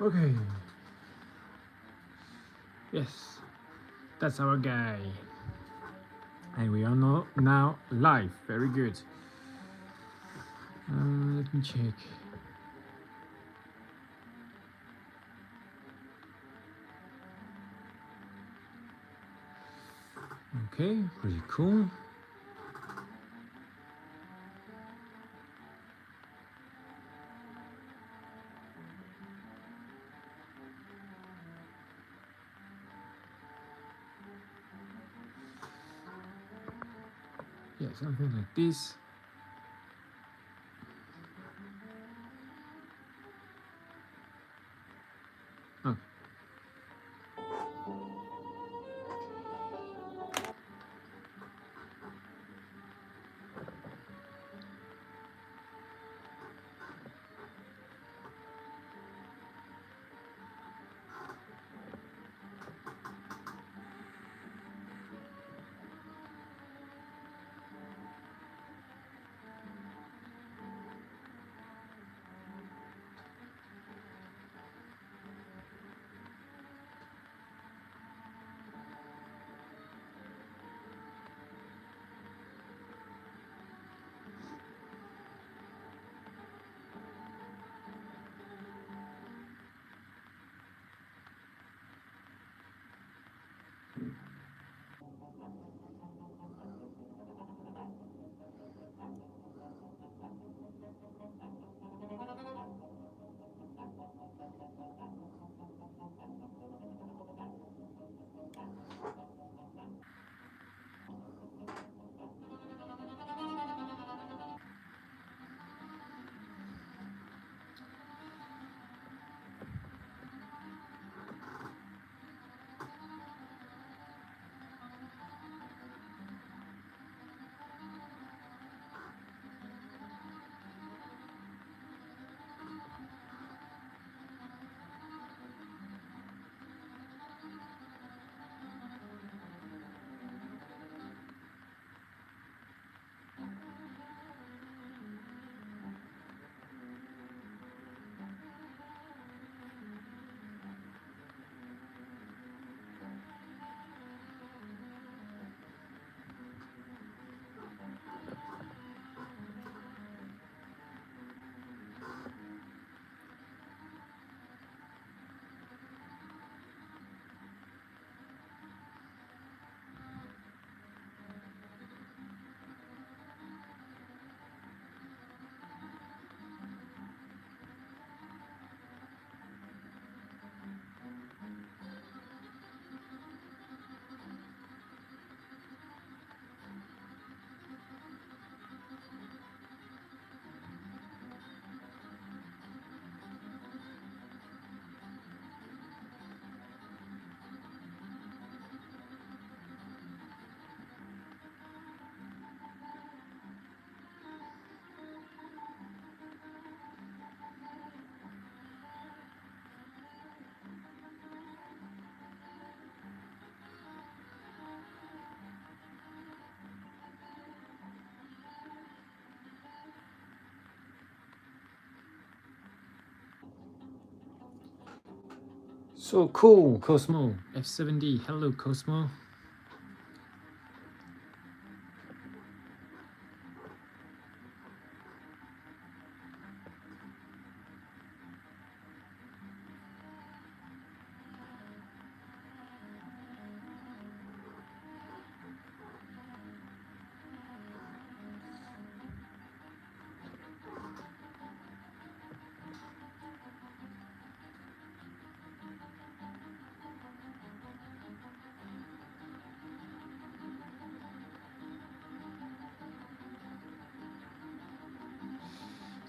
Okay. Yes, that's our guy. And we are now live. Very good. Let me check. Okay, pretty cool. Yeah, something like this. Okay. So cool, Cosmo. F70. Hello, Cosmo.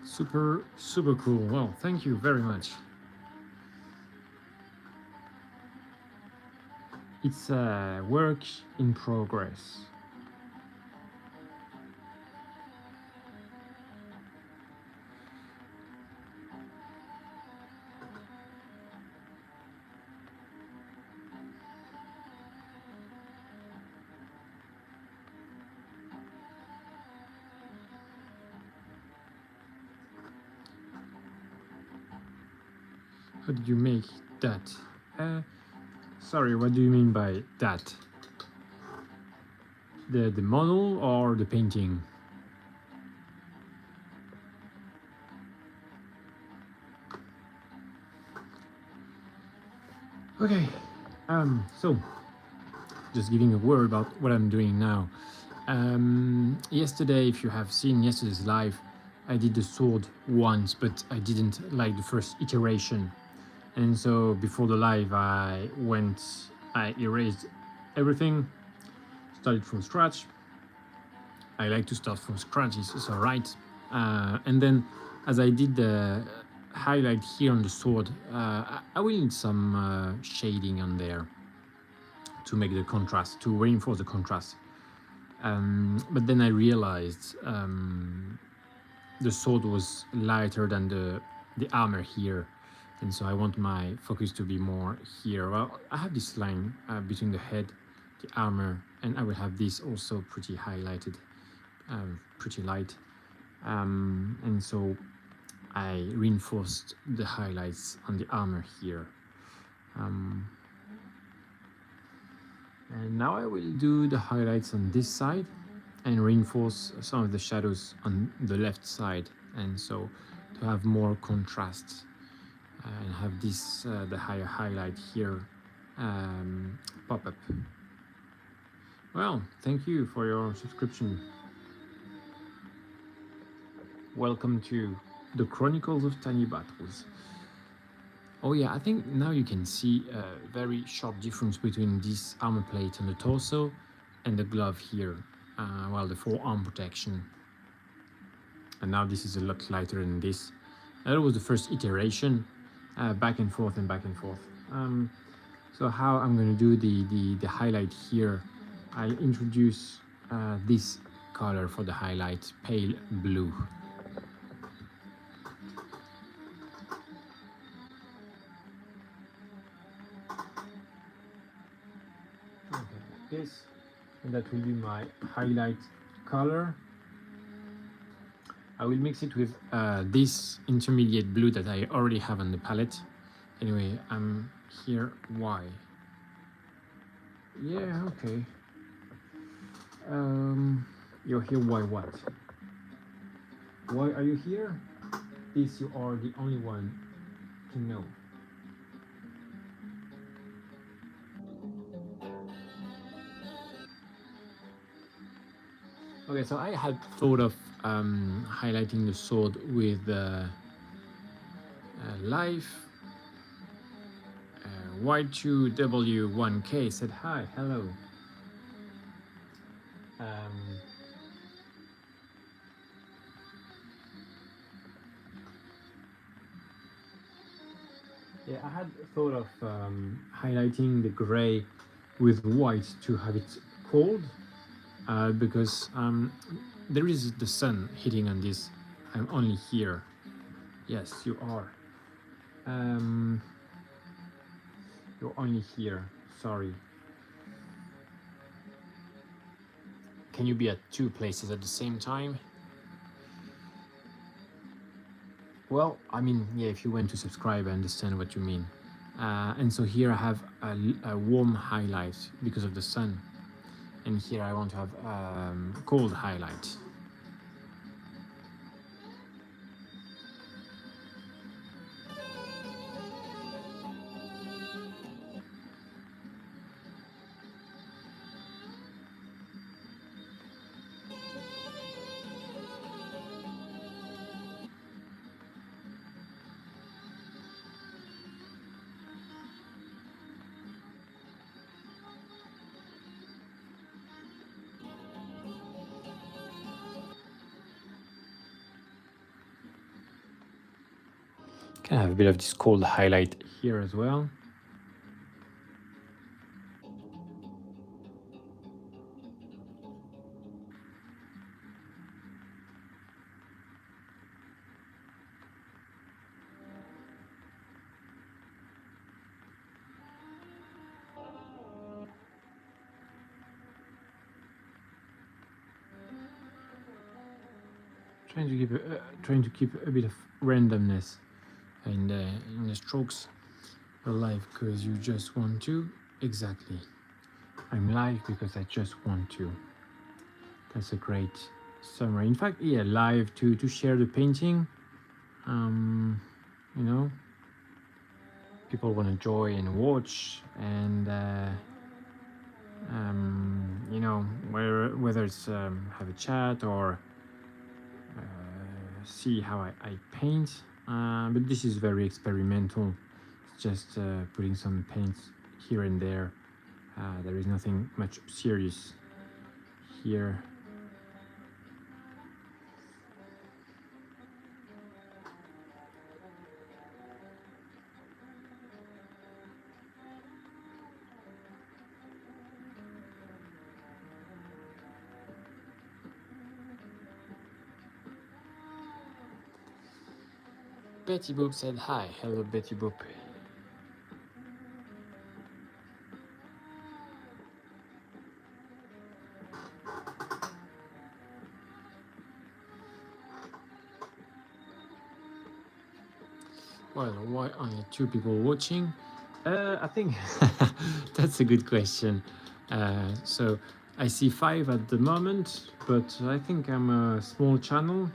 Super, super cool. Well, thank you very much. It's a work in progress. How did you make that? Sorry, what do you mean by that? The model or the painting? Okay, so just giving a word about what I'm doing now. Yesterday, if you have seen yesterday's live, I did the sword once, but I didn't like the first iteration. And so before the live, I erased everything, started from scratch. I like to start from scratch, it's all right. And then as I did the highlight here on the sword, I will need some shading on there to make the contrast, to reinforce the contrast. But then I realized the sword was lighter than the armor here, and so I want my focus to be more here. Well, I have this line between the head, the armor, and I will have this also pretty highlighted, pretty light, and so I reinforced the highlights on the armor here. And now I will do the highlights on this side and reinforce some of the shadows on the left side, and so to have more contrast and have this the higher highlight here pop up. Well, thank you for your subscription. Welcome to the Chronicles of Tiny Battles. Oh yeah, I think now you can see a very sharp difference between this armor plate on the torso and the glove here, well, the forearm protection. And now this is a lot lighter than this. That was the first iteration, back and forth and back and forth. So how I'm going to do the highlight here, I introduce this color for the highlight, pale blue. This, and that will be my highlight color. I will mix it with this intermediate blue that I already have on the palette. Anyway, I'm here. Why? Yeah, okay. You're here. Why what? Why are you here? This you are the only one to know. Okay, so I had thought of highlighting the sword with life. Y2W1K said hi, hello. Yeah, I had thought of highlighting the gray with white to have it cold, because there is the sun hitting on this. I'm only here. Yes, you are. You're only here. Sorry. Can you be at two places at the same time? Well, I mean, yeah, if you went to subscribe, I understand what you mean. And so here I have a warm highlight because of the sun. And here I want to have cold highlight. Can I have a bit of this cold highlight here as well? Trying to keep a bit of randomness in the strokes. You're live because you just want to. Exactly. I'm live because I just want to. That's a great summary. In fact, yeah, live to share the painting. You know, people want to join and watch, and you know, whether it's have a chat or see how I paint. But this is very experimental. It's just putting some paints here and there. There is nothing much serious here. Betty Boop said hi. Hello, Betty Boop. Well, why only 2 people watching? I think that's a good question. So I see 5 at the moment, but I think I'm a small channel,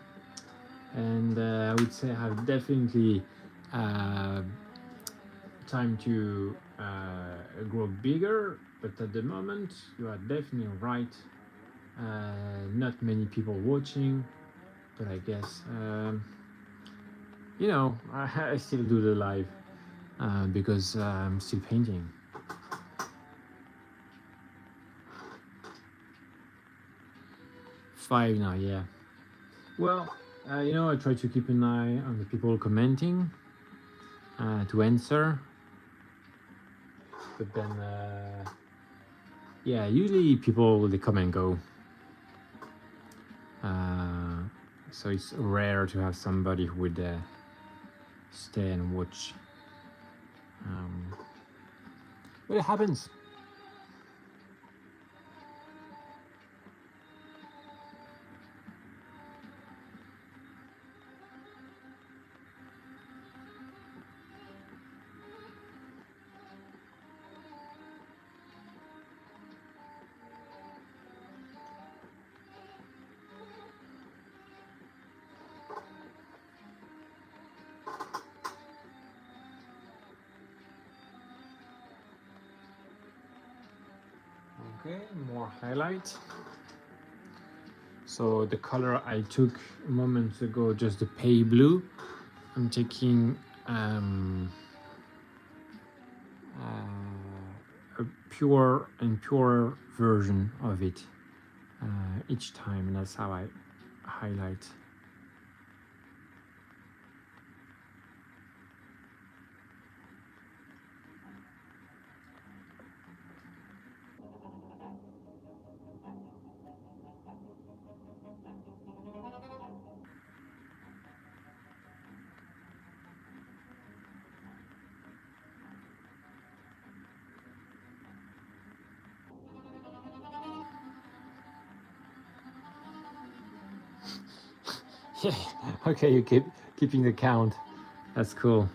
and I would say I have definitely time to grow bigger. But at the moment, you are definitely right. Not many people watching, but I guess you know, I still do the live because I'm still painting. 5 now, yeah. Well, you know, I try to keep an eye on the people commenting to answer, but then yeah, usually people they come and go, so it's rare to have somebody who would stay and watch. But it happens. Okay, more highlight. So the color I took a moment ago, just the pale blue. I'm taking a pure and purer version of it each time, and that's how I highlight. Yeah, okay, you keeping the count. That's cool.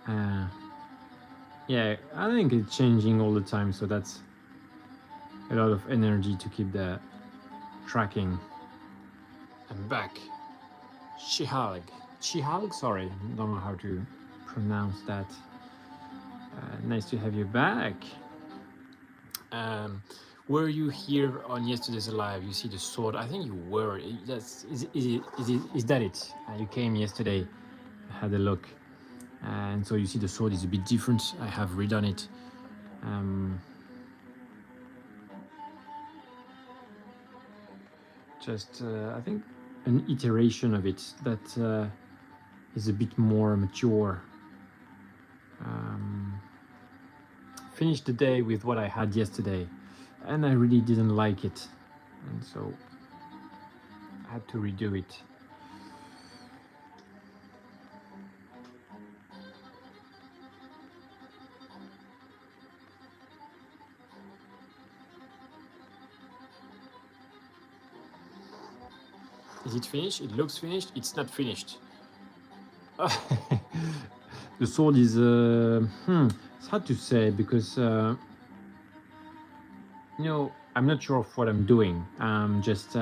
Yeah, I think it's changing all the time, so that's a lot of energy to keep the tracking. I'm back. Chihag, sorry, don't know how to pronounce that. Nice to have you back. Were you here on yesterday's live? You see the sword. I think you were. Is that it? You came yesterday, had a look, and so you see the sword is a bit different. I have redone it. Just I think an iteration of it that is a bit more mature. Finished the day with what I had yesterday, and I really didn't like it, and so I had to redo it. Is it finished? It looks finished. It's not finished. The sword is it's hard to say because you know, I'm not sure of what I'm doing. I'm just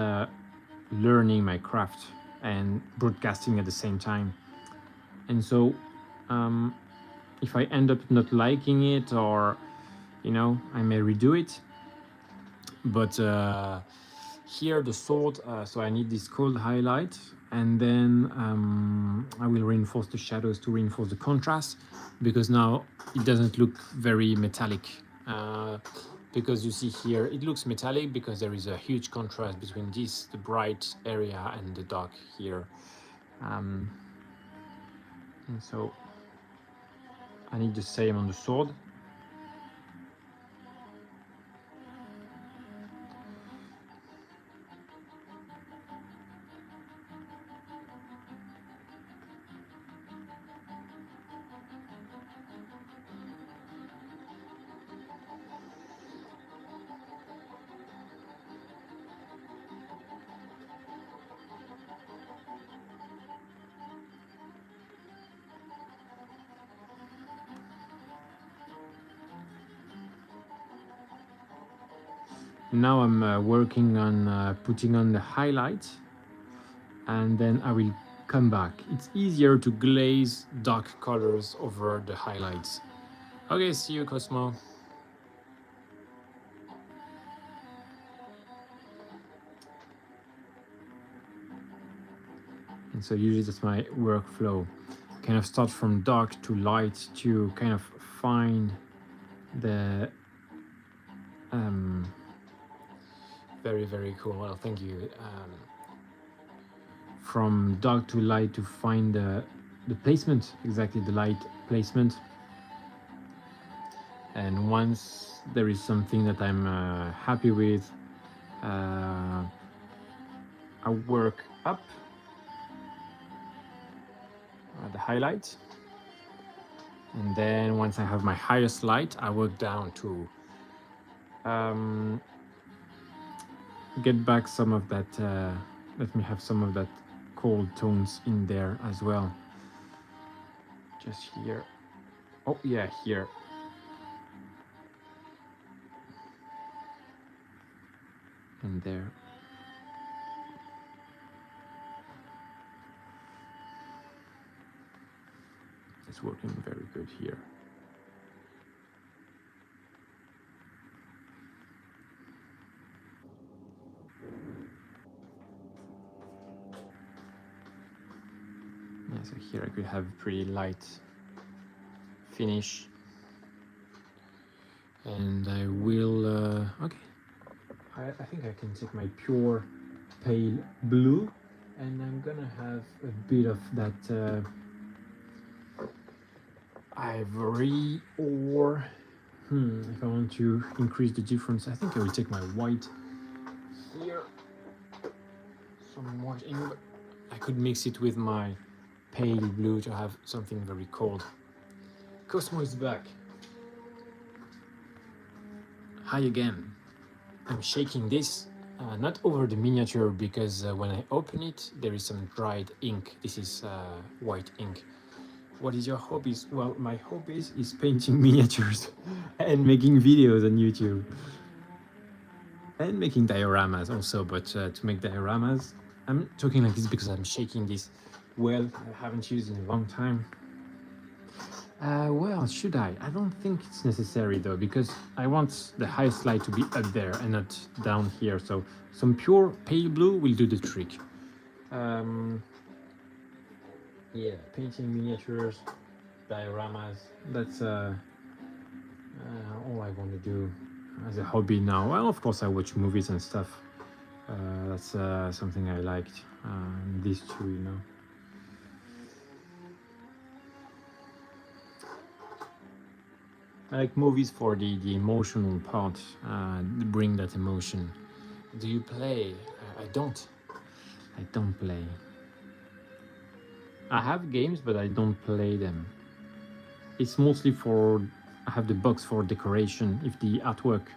learning my craft and broadcasting at the same time. And so um, if I end up not liking it, or you know, I may redo it. But here the sword, so I need this cold highlight, and then I will reinforce the shadows to reinforce the contrast, because now it doesn't look very metallic. Because you see here, it looks metallic because there is a huge contrast between this, the bright area, and the dark here. And so I need the same on the sword. Now I'm working on putting on the highlight, and then I will come back. It's easier to glaze dark colors over the highlights. Okay, see you, Cosmo. And so usually that's my workflow. Kind of start from dark to light to kind of find the very, very cool. Well, thank you. From dark to light to find the placement, exactly the light placement. And once there is something that I'm happy with, I work up the highlight. And then once I have my highest light, I work down to get back some of that, let me have some of that cold tones in there as well. Just here. Oh yeah, here. And there. It's working very good here. Yeah, so here I could have a pretty light finish. And I will, okay. I think I can take my pure pale blue, and I'm gonna have a bit of that ivory, or if I want to increase the difference, I think I will take my white here, some white ink, but I could mix it with my pale blue to have something very cold. Cosmo is back. Hi again. I'm shaking this, not over the miniature, because when I open it, there is some dried ink. This is white ink. What is your hobbies? Well, my hobbies is painting miniatures and making videos on YouTube. And making dioramas also, but to make dioramas, I'm talking like this because I'm shaking this well. I haven't used in a long time. Well, should I? I don't think it's necessary though, because I want the highest light to be up there and not down here. So some pure pale blue will do the trick. Yeah, painting miniatures, dioramas. That's all I want to do as a hobby now. Well, of course, I watch movies and stuff. That's something I liked. These two, you know. I like movies for the emotional part, bring that emotion. Do you play? I don't. I don't play. I have games, but I don't play them. It's mostly for, I have the box for decoration. If the artwork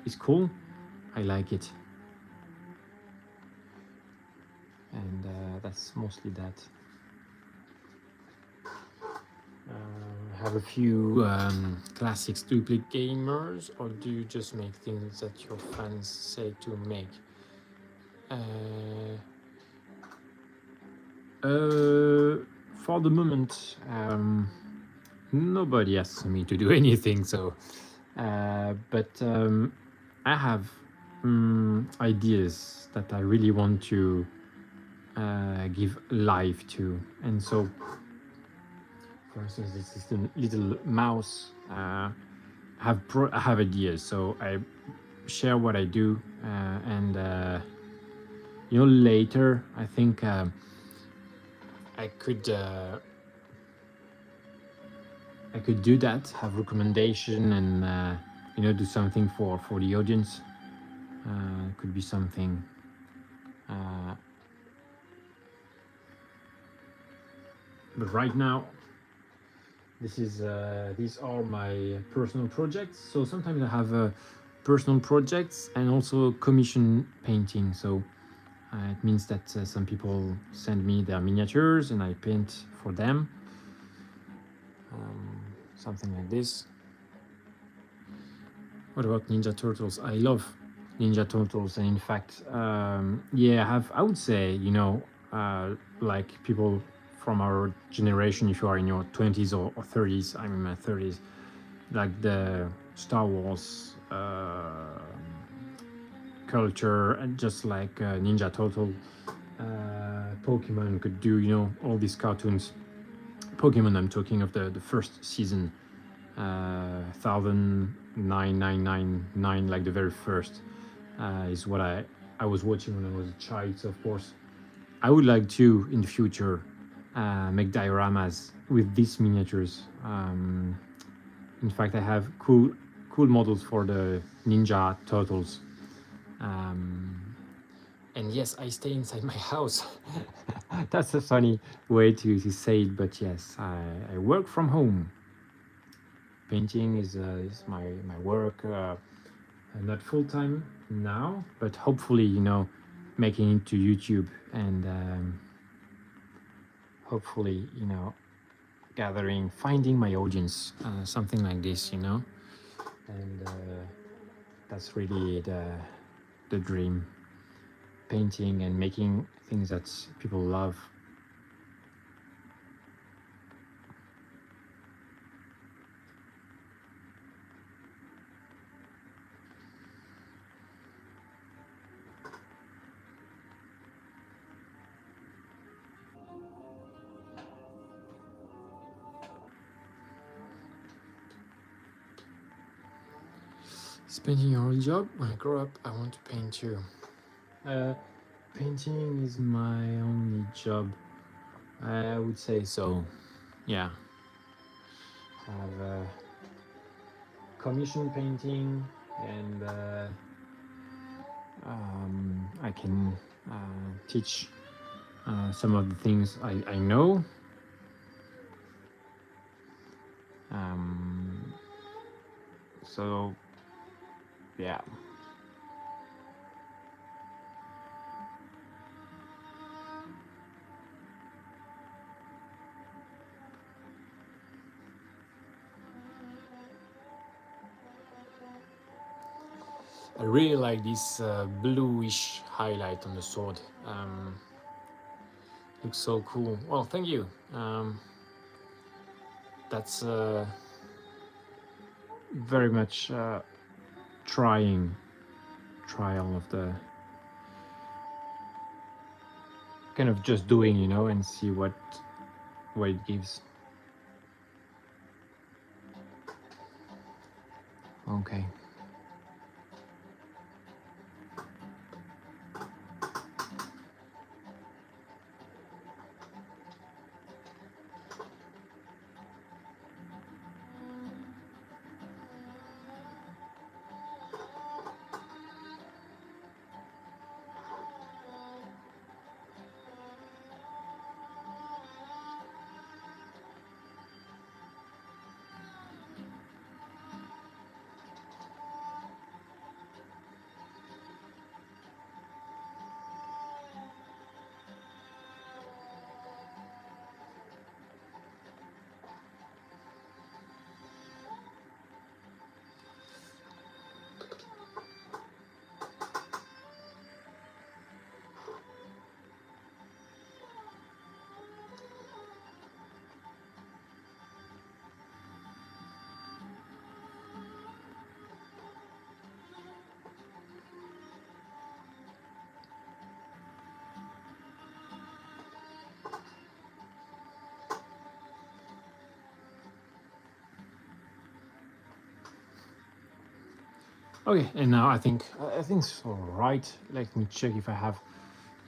is cool, I like it. And that's mostly that. have a few classics duplicate gamers, or do you just make things that your fans say to make? For the moment, nobody asks me to do anything, so but I have ideas that I really want to give life to, and so for instance this is the little mouse. I have ideas, so I share what I do, and you know, later I think I could do that, have recommendation, and you know, do something for the audience. Could be something. But right now, these are my personal projects. So sometimes I have personal projects and also commission painting. So it means that some people send me their miniatures and I paint for them. Something like this. What about Ninja Turtles? I love Ninja Turtles, and in fact, yeah, I would say, you know, like people from our generation, if you are in your 20s or 30s, I'm in my 30s, like the Star Wars culture, and just like Ninja Turtle, Pokemon could do, you know, all these cartoons. Pokemon, I'm talking of the first season, 1999, like the very first, is what I was watching when I was a child. So of course, I would like to in the future make dioramas with these miniatures. In fact, I have cool models for the Ninja Turtles. And yes, I stay inside my house. That's a funny way to say it, but yes, I work from home. Painting is my work, not full time now, but hopefully, you know, making it to YouTube, and hopefully, you know, finding my audience, something like this, you know, and that's really the dream. Painting and making things that people love. Is painting your only job? When I grow up, I want to paint too. Painting is my only job. I would say so. Yeah. I have commission painting, and I can teach some of the things I know. So yeah. I really like this bluish highlight on the sword. Looks so cool. Well, thank you. That's very much trial of the kind of just doing, you know, and see what it gives. Okay. Okay, and now I think it's all right. Let me check if I have,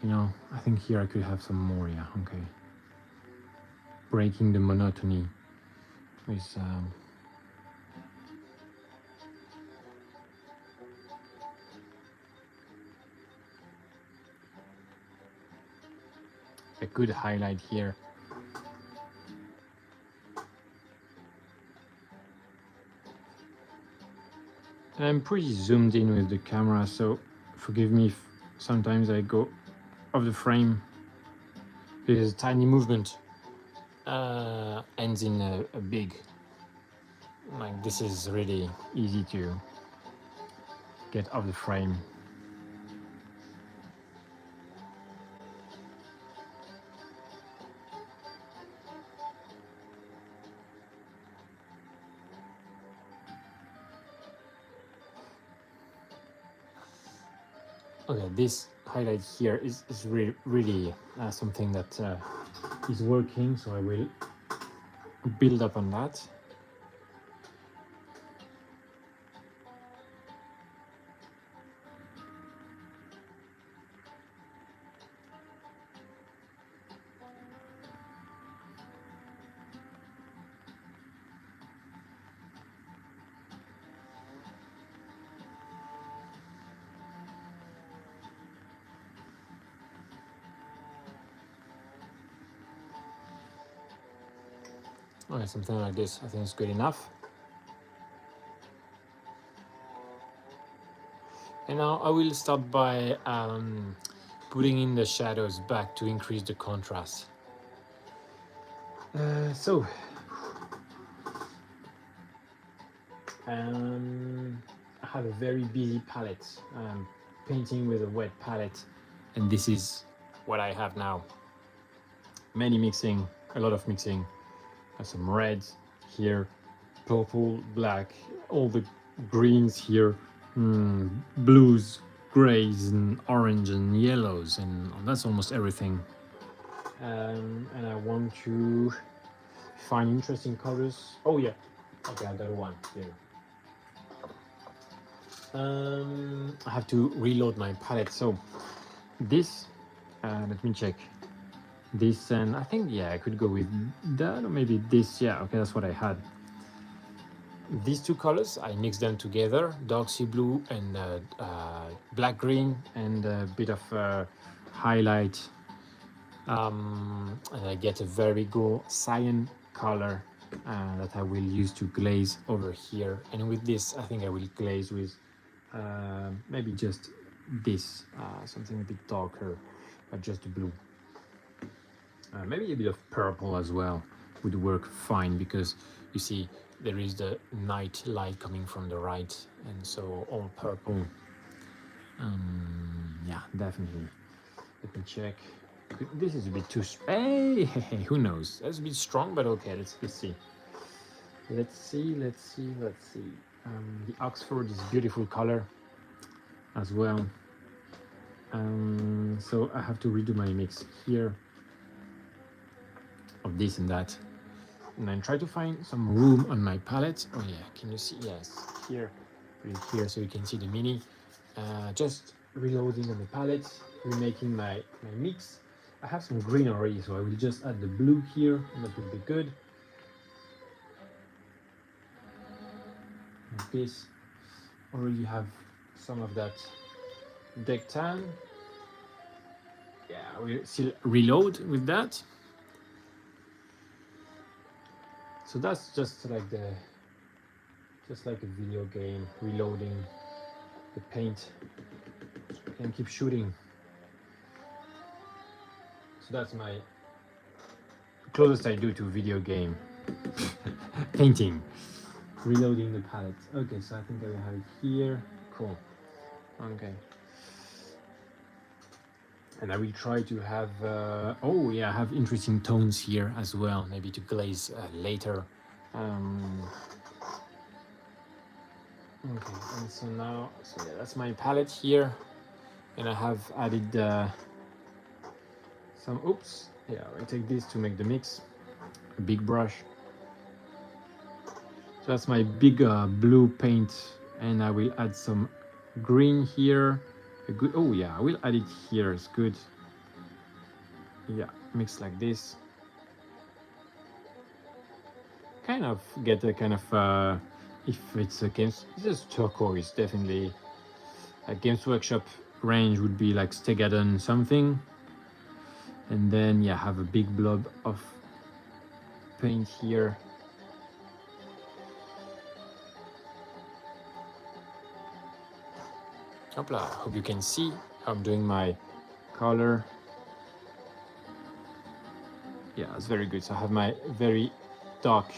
you know, I think here I could have some more. Yeah, okay. Breaking the monotony with a good highlight here. And I'm pretty zoomed in with the camera, so forgive me if sometimes I go off the frame. Because a tiny movement ends in a big. Like this is really easy to get off the frame. Okay, this highlight here is really something that is working, so I will build up on that. Okay, something like this, I think it's good enough. And now I will start by putting in the shadows back to increase the contrast. So, I have a very busy palette, painting with a wet palette, and this is what I have now. Many mixing, a lot of mixing, some reds here, purple, black, all the greens here, blues, grays, and orange and yellows, and that's almost everything. And I want to find interesting colors. Oh yeah, okay, I got one here. I have to reload my palette. So this, let me check. This, and I think, yeah, I could go with that, or maybe this. Yeah, okay, that's what I had. These two colors, I mix them together, dark sea blue and black green, and a bit of highlight. And I get a very good cyan color that I will use to glaze over here. And with this, I think I will glaze with maybe just this, something a bit darker, but just blue. Maybe a bit of purple as well would work fine, because you see there is the night light coming from the right, and so all purple. Yeah, definitely. Let me check. This is a bit too. Hey, who knows? That's a bit strong, but okay. Let's see. Let's see. The Oxford is beautiful color as well. So I have to redo my mix here of this and that, and then try to find some room on my palette. Oh yeah, can you see? Yes, here, put it here so you can see the mini. Just reloading on the palette, remaking my mix. I have some green already, so I will just add the blue here, and that will be good. Like this. Already have some of that deck tan. Yeah, we'll still reload with that. So that's just like a video game, reloading the paint and keep shooting. So that's my closest I do to video game painting, reloading the palette. Okay, so I think I will have it here. Cool. Okay. And I will try to have, oh yeah, have interesting tones here as well, maybe to glaze later. Okay, and so now, so yeah, that's my palette here. And I have added some, oops, yeah, I take this to make the mix, a big brush. So that's my big blue paint and I will add some green here. A good, oh yeah, I will add it here. It's good. Yeah, mix like this. Kind of get a kind of if it's a games, this is turquoise, definitely a Games Workshop range would be like Stegadon something, and then yeah, have a big blob of paint here. Hopla, hope you can see how I'm doing my color. Yeah, it's very good. So I have my very dark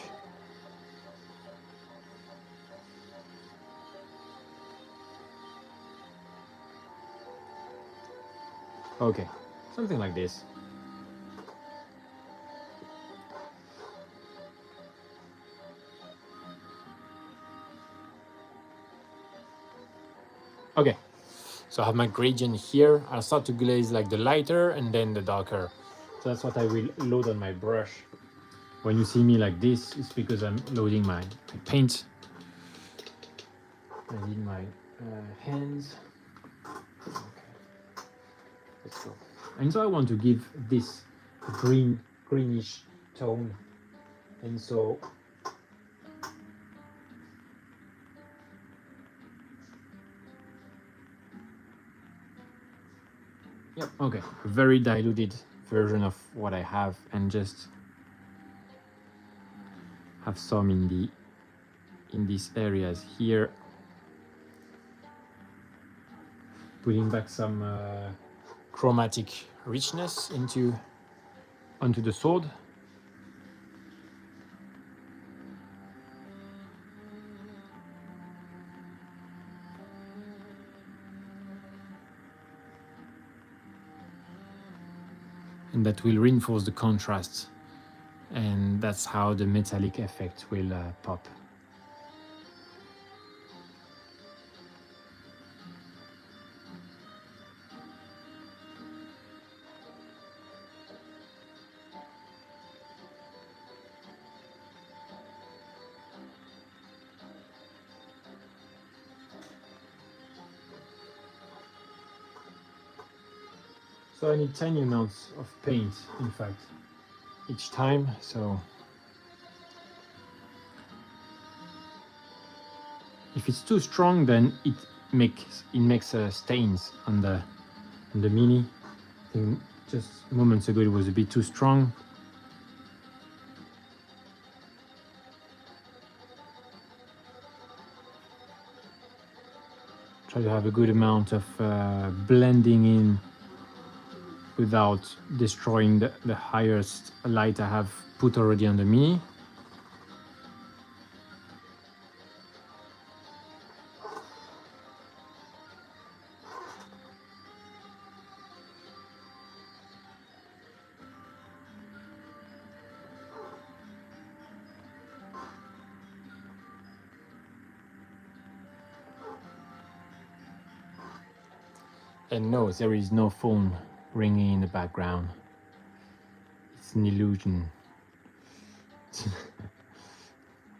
okay, something like this. Okay, so I have my gradient here. I'll start to glaze like the lighter and then the darker. So that's what I will load on my brush. When you see me like this, it's because I'm loading my paint. I need my hands. Okay, let's go. And so I want to give this greenish tone. And so yep, okay, a very diluted version of what I have, and just have some in these areas here, putting back some chromatic richness onto the sword. And that will reinforce the contrast, and that's how the metallic effect will pop. So I need tiny amounts of paint, in fact, each time. So if it's too strong, then it makes stains on the mini. I think just moments ago it was a bit too strong. Try to have a good amount of blending in without destroying the highest light I have put already on the mini. And no, there is no phone ringing in the background. It's an illusion.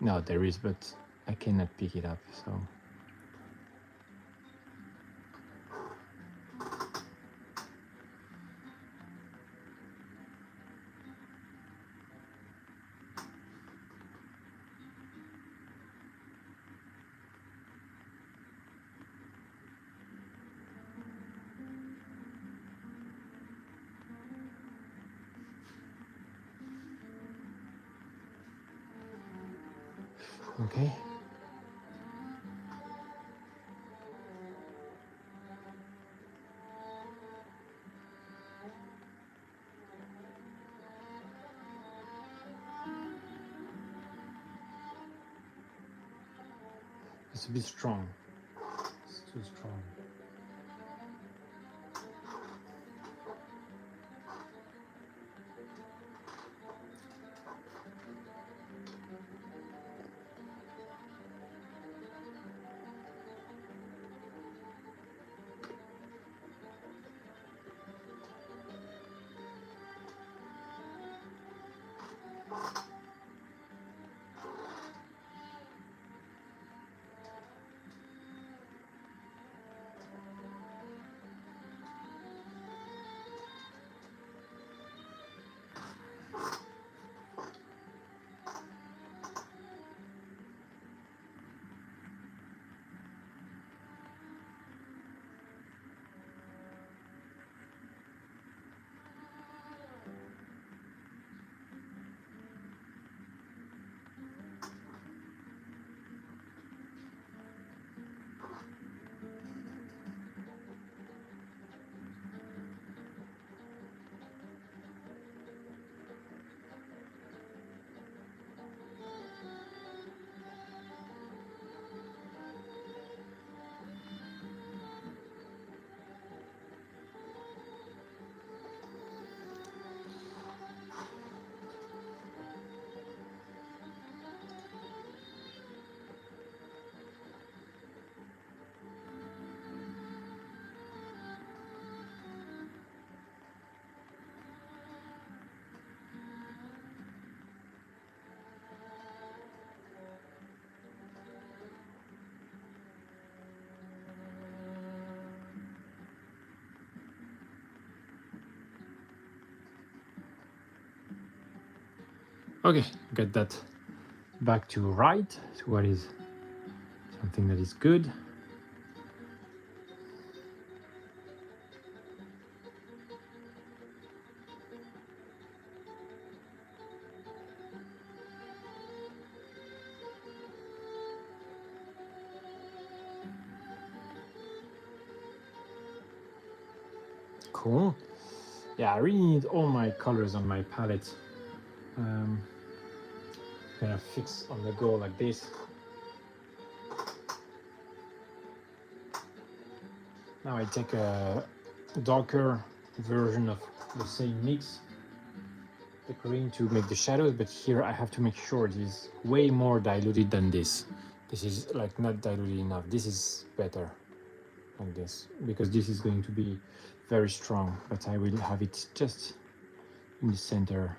No, there is, but I cannot pick it up, so. Okay. It's a bit strong. It's too strong. Okay, get that back to right, to what is something that is good. Cool. Yeah, I really need all my colors on my palette kind of fix on the go like this. Now I take a darker version of the same mix, the green, to make the shadows, but here I have to make sure it is way more diluted than this. This is like not diluted enough. This is better like this, because this is going to be very strong, but I will have it just in the center.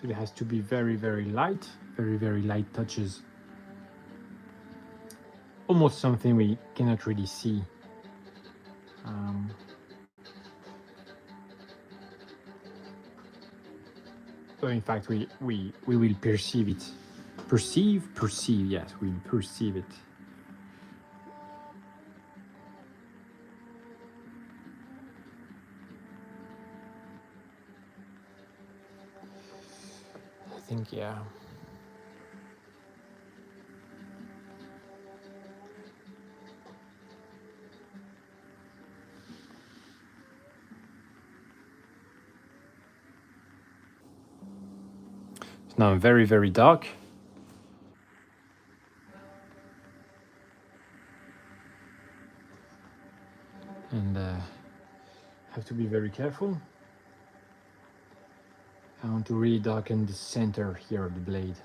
So it has to be very, very light, very light touches. Almost something we cannot really see. So in fact, we will perceive it. Perceive, yes, we'll perceive it. I think, yeah. It's now very, very dark. And have to be very careful. I want to really darken the center here of the blade,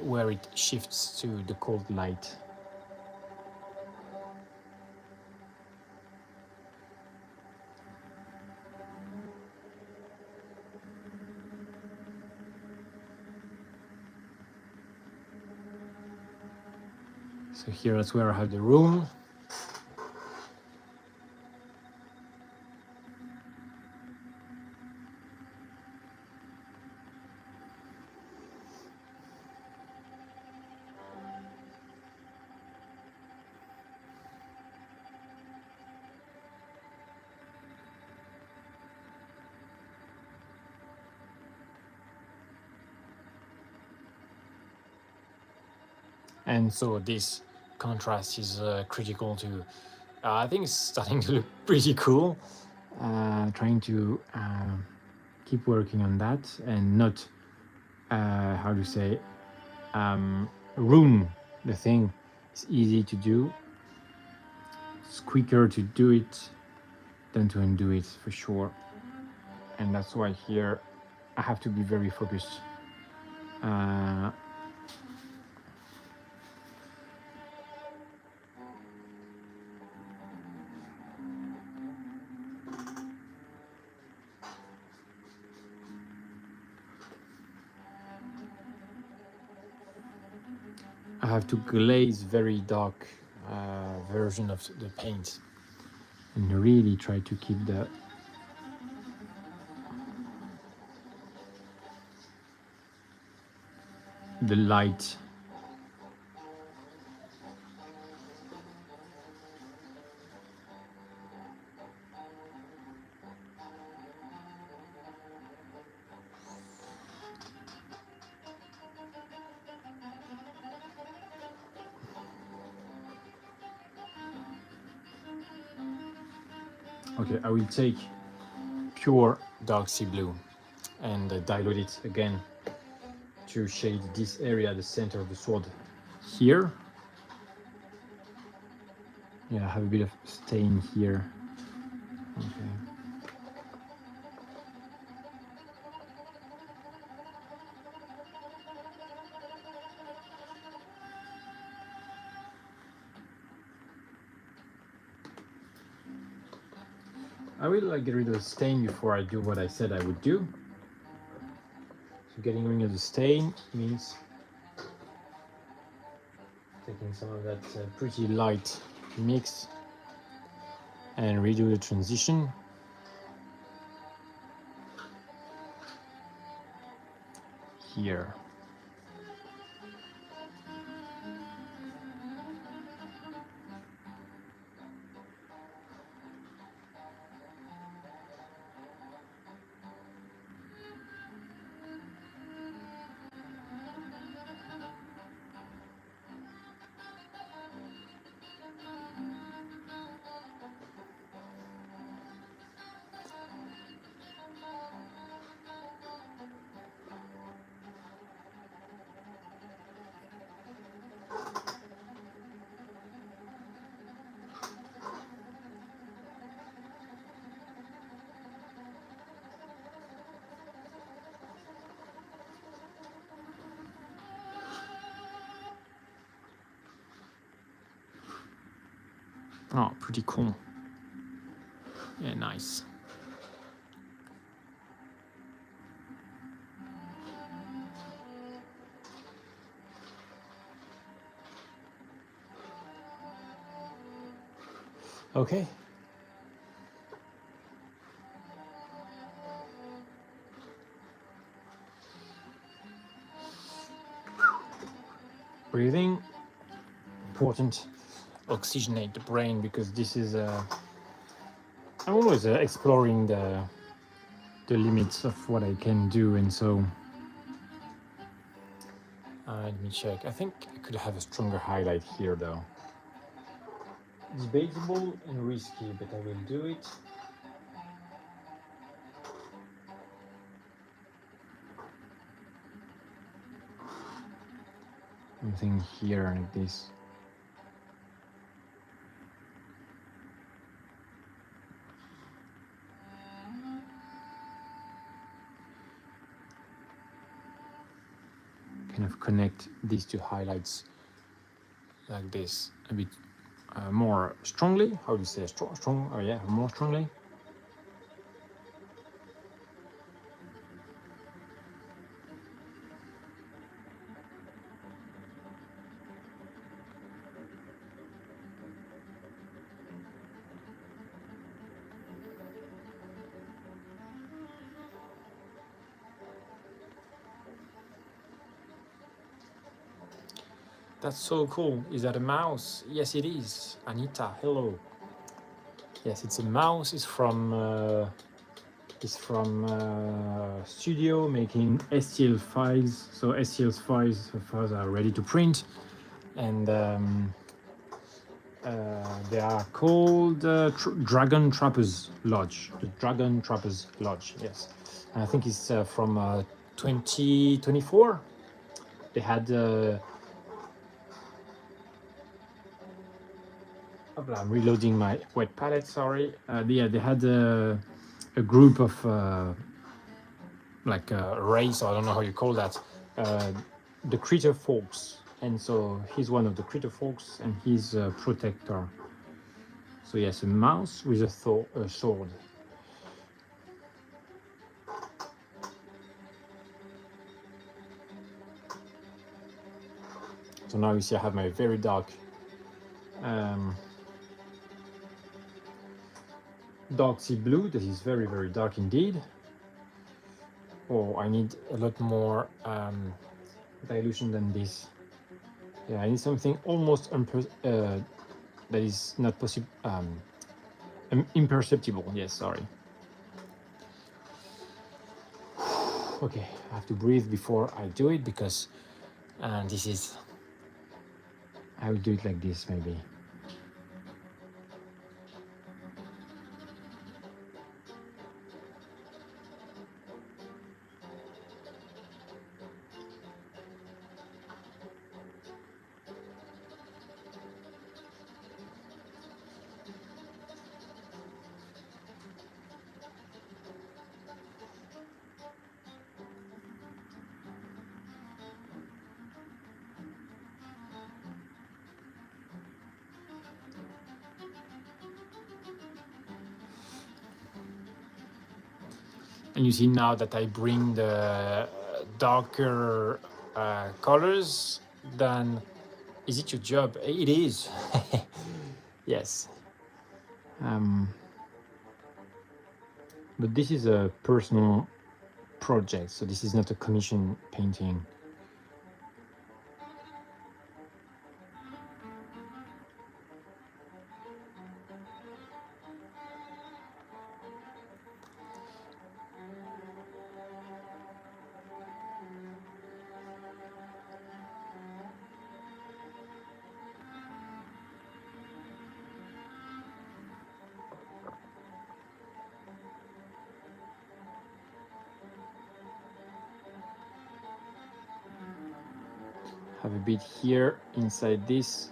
where it shifts to the cold light. So here that's where I have the room. And so this contrast is critical to, I think it's starting to look pretty cool. Trying to keep working on that and not, how to say, ruin the thing. It's easy to do. It's quicker to do it than to undo it, for sure. And that's why here I have to be very focused. I have to glaze very dark version of the paint and really try to keep the light. Okay, I will take pure dark sea blue and dilute it again to shade this area, the center of the sword here. Yeah, I have a bit of stain here. Okay. I will get rid of the stain before I do what I said I would do. So getting rid of the stain means taking some of that pretty light mix and redo the transition. Here. Oh, pretty cool. Yeah, nice. Okay. Breathing. Important. Oxygenate the brain, because this is I'm always exploring the limits of what I can do, and so let me check. I think I could have a stronger highlight here though. Debatable and risky, but I will do it. Something here like this. Kind of connect these two highlights like this a bit more strongly. How do you say strong? Oh yeah, more strongly. That's so cool. Is that a mouse? Yes, it is. Anita, hello. Yes, it's a mouse. It's from studio making STL files. So STL files are ready to print, and they are called Dragon Trappers Lodge. The Dragon Trappers Lodge. Yes, and I think it's from 2024. They had. I'm reloading my wet palette. Sorry. Yeah, they had a group of like a race, or I don't know how you call that, the critter folks, and so he's one of the critter folks, and he's a protector. So yes, a mouse with a sword. So now you see I have my very dark dark sea blue. That is very, very dark indeed. Oh, I need a lot more dilution than this. Yeah, I need something almost that is not possible, imperceptible. Yes, sorry. Okay, I have to breathe before I do it, because this is, I will do it like this maybe. And you see now that I bring the darker colors, then is it your job? It is. Yes. But this is a personal project, so this is not a commission painting. Have a bit here inside this,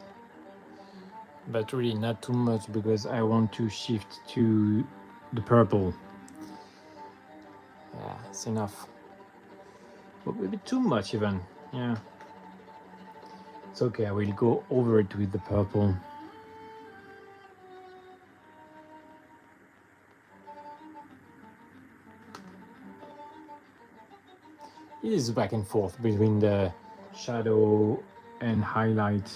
but really not too much because I want to shift to the purple. Yeah, it's enough. But a bit too much even. Yeah. It's okay, I will go over it with the purple. It is back and forth between the shadow and highlight.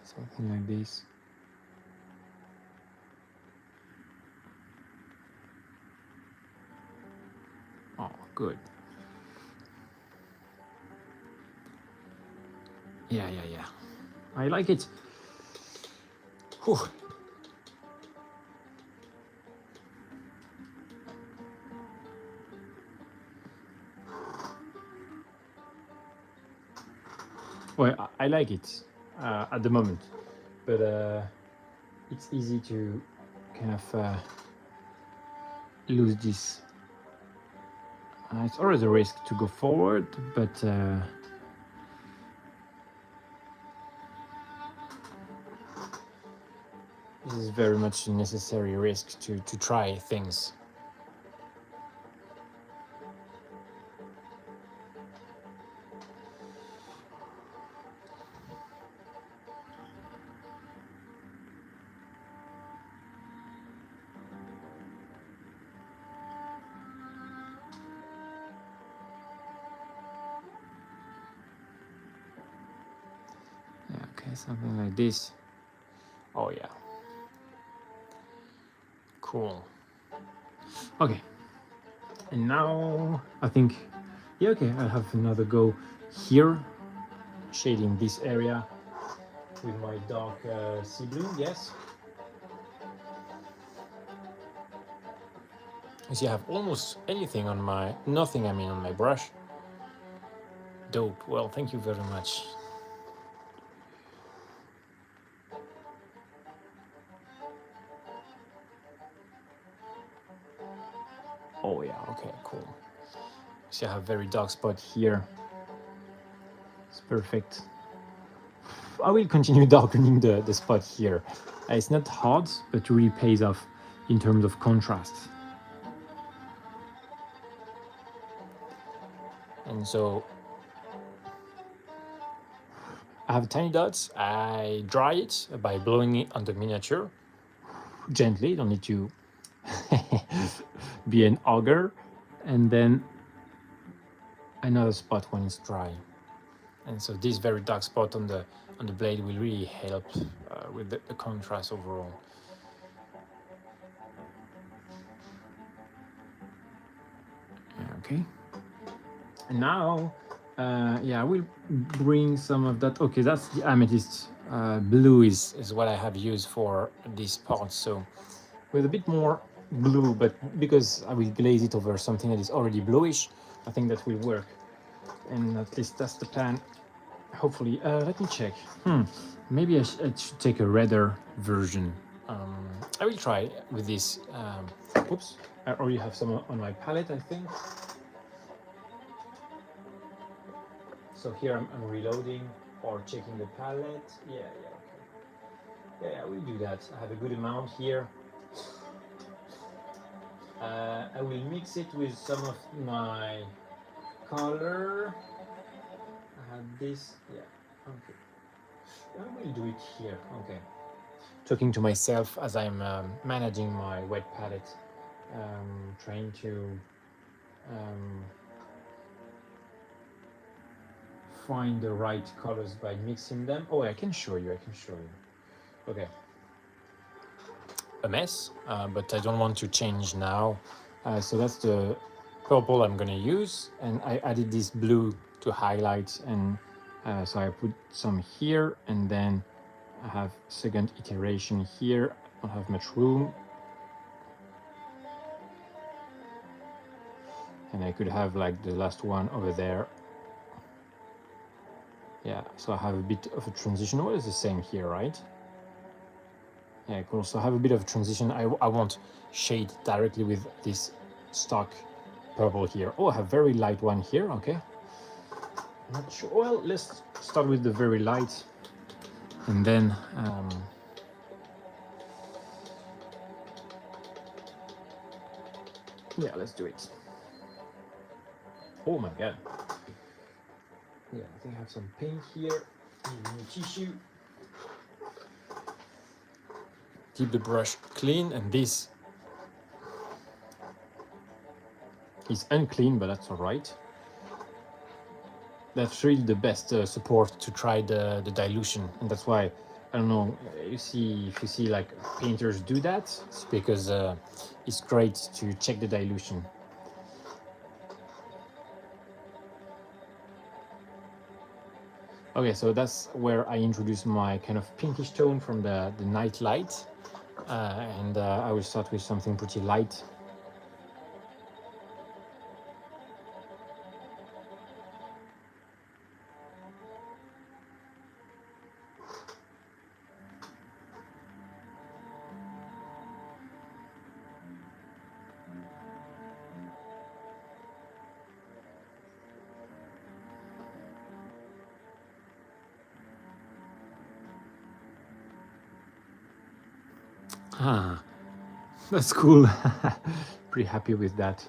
Something like this. Oh, good. Yeah. I like it. Whew. Well, I like it at the moment, but it's easy to kind of lose this. It's always a risk to go forward, but this is very much a necessary risk to try things. Yeah, okay, something like this. Oh yeah. Cool. Okay. And now I think, yeah, okay, I'll have another go here, shading this area with my dark sea blue, yes. You see, I have almost anything on my, nothing I mean on my brush. Dope, well, thank you very much. Oh yeah, okay, cool. See, I have very dark spot here. It's perfect. I will continue darkening the spot here. It's not hard, but really pays off in terms of contrast. And so I have tiny dots. I dry it by blowing it on the miniature gently. Don't need to be an auger. And then another spot when it's dry. And so this very dark spot on the blade will really help with the contrast overall. Okay. And now, yeah, I will bring some of that. Okay, that's the amethyst blue is what I have used for this part. So with a bit more blue, but because I will glaze it over something that is already bluish, I think that will work. And at least that's the plan. Hopefully, let me check. Maybe I should take a redder version. I will try with this. Oops, I already have some on my palette, I think. So here I'm reloading or checking the palette. Yeah, okay. Yeah, I will do that. I have a good amount here. I will mix it with some of my color. I have this, yeah, okay. I will do it here, okay. Talking to myself as I'm managing my wet palette, trying to um, find the right colors by mixing them. Oh, I can show you, Okay. A mess, but I don't want to change now. So that's the purple I'm gonna use, and I added this blue to highlight, and so I put some here, and then I have second iteration here. I don't have much room, and I could have like the last one over there. Yeah, so I have a bit of a transition. Well, it's the same here, right? Yeah, I could also have a bit of a transition. I won't shade directly with this stock purple here. Oh, I have very light one here, okay. Not sure. Well, let's start with the very light, and then yeah, let's do it. Oh my god. Yeah, I think I have some paint here. Need a tissue. Keep the brush clean, and this is unclean, but that's all right. That's really the best support to try the dilution, and that's why I don't know. You see, if you see like painters do that, it's because it's great to check the dilution. Okay, so that's where I introduce my kind of pinkish tone from the night light, and I will start with something pretty light. Ah, that's cool. Pretty happy with that.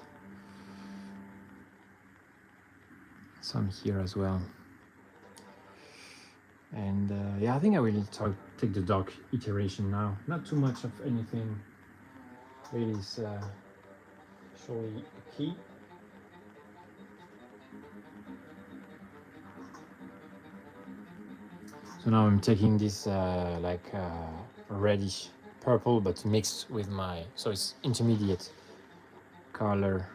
Some here as well. And yeah, I think I will take the dark iteration now. Not too much of anything really is surely a key. So now I'm taking this like reddish purple, but mixed with my, so it's intermediate color.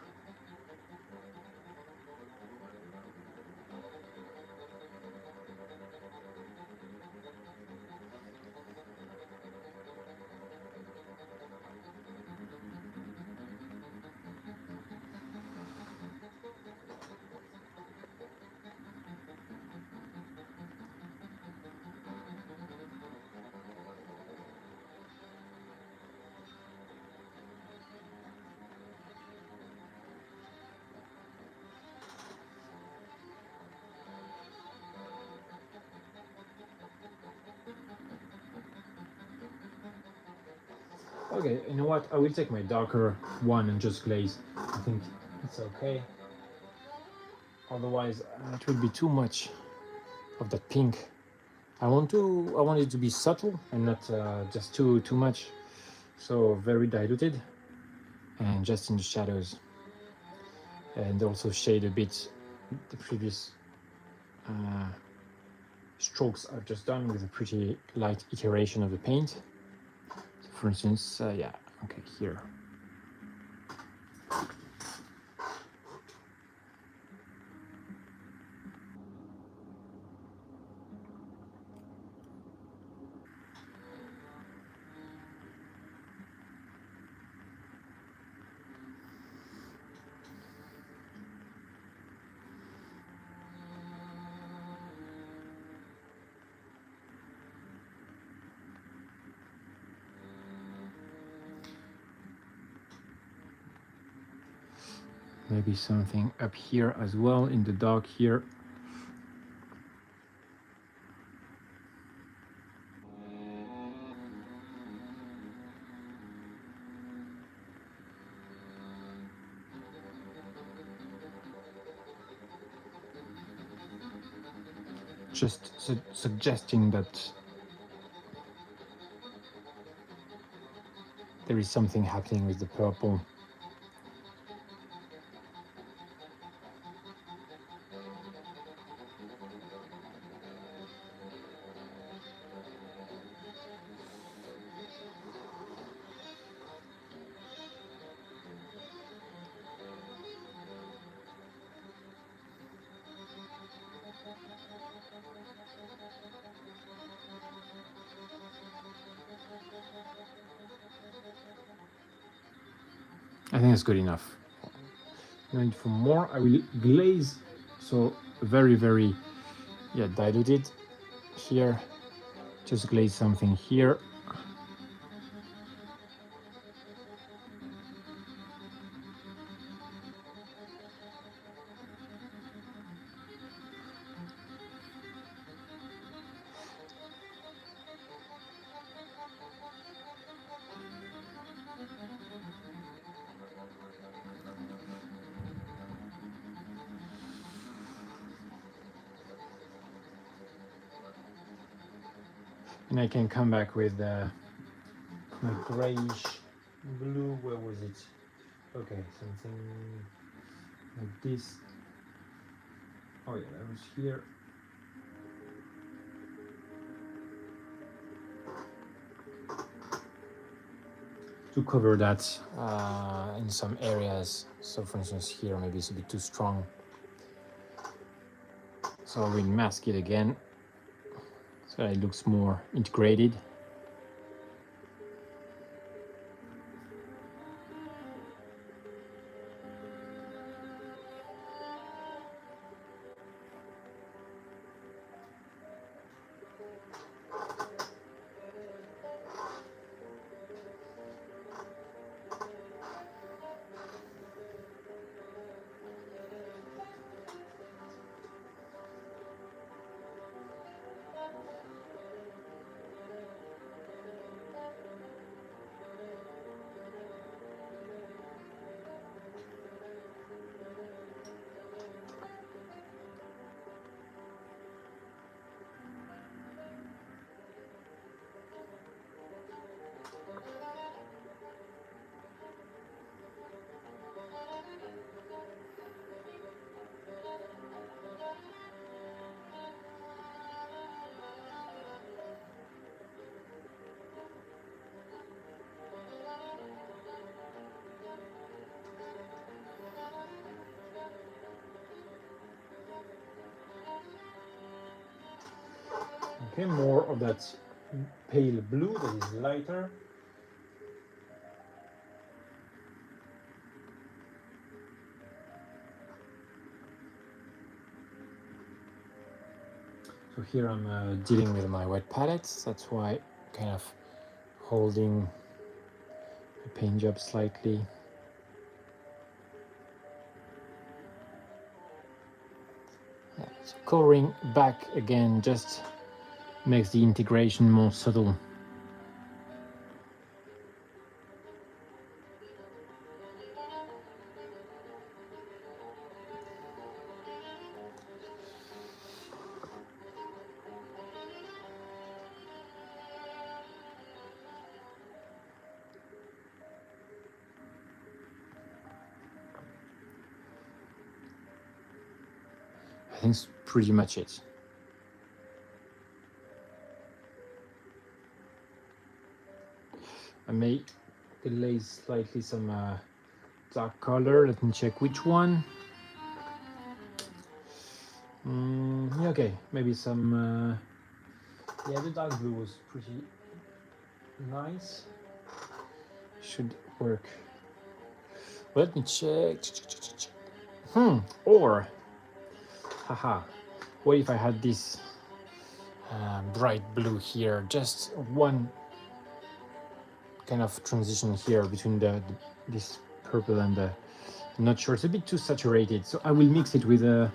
Okay, you know what? I will take my darker one and just glaze. I think it's okay. Otherwise, it will be too much of that pink. I want it to be subtle and not just too much. So very diluted, and just in the shadows, and also shade a bit the previous strokes I've just done with a pretty light iteration of the paint. So for instance, yeah, okay, here. Maybe something up here as well in the dark here. just suggesting that there is something happening with the purple. I think that's good enough. And for more, I will glaze, so very diluted here. Just glaze something here. And I can come back with my grayish blue. Where was it? Okay, something like this. Oh yeah, that was here. To cover that in some areas. So for instance here, maybe it's a bit too strong. So I will mask it again, so that it looks more integrated. Okay, more of that pale blue that is lighter. So here I'm dealing with my wet palettes. That's why kind of holding the paint job slightly. Yeah, so coloring back again just makes the integration more subtle. I think it's pretty much it. I may glaze slightly some dark color. Let me check which one. Yeah, okay, maybe some. Yeah, the dark blue was pretty nice. Should work. Let me check. Or, haha, what if I had this bright blue here? Just one kind of transition here between this purple and the. I'm not sure. It's a bit too saturated, so I will mix it with a.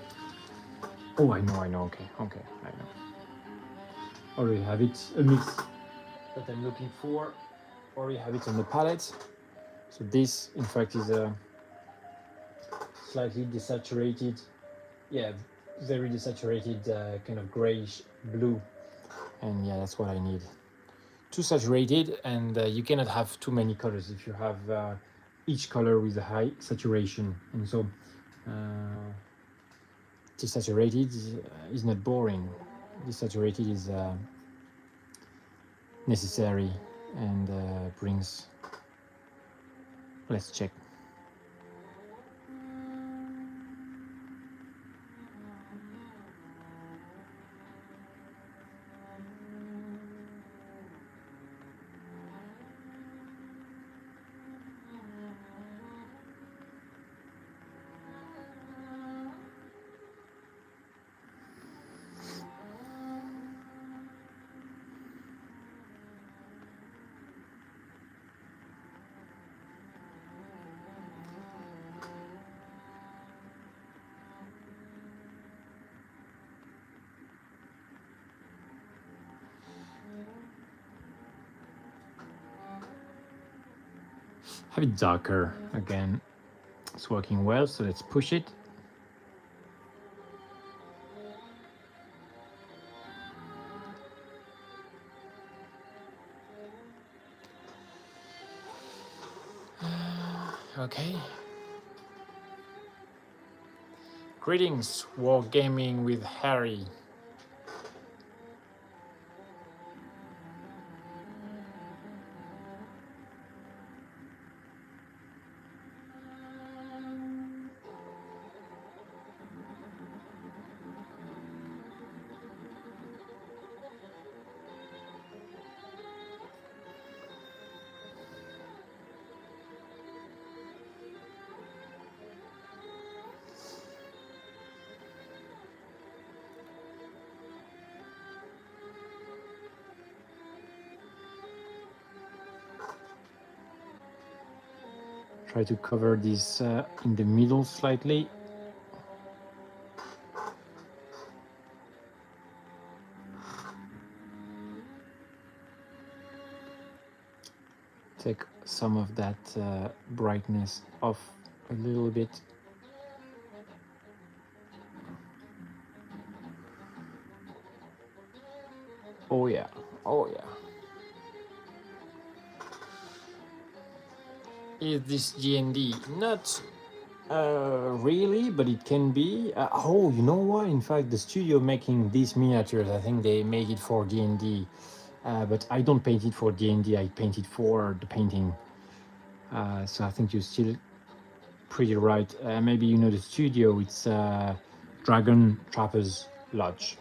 Oh, I know. Okay, I know. Already have it, a mix that I'm looking for. Already have it on the palette. So this, in fact, is a slightly desaturated. Yeah, very desaturated, kind of grayish blue, and yeah, that's what I need. Too saturated, and you cannot have too many colors if you have each color with a high saturation, and so desaturated is not boring. Desaturated is necessary and brings. Let's check. Have it darker again. It's working well, so let's push it. Okay. Greetings, Wargaming with Harry. Try to cover this in the middle slightly. Take some of that brightness off a little bit. Oh yeah, oh yeah. Is this D&D? Not really, but it can be. Oh, you know what? In fact, the studio making these miniatures, I think they make it for D&D. But I don't paint it for D&D, I paint it for the painting. So I think you're still pretty right. Maybe you know the studio, it's Dragon Trappers Lodge.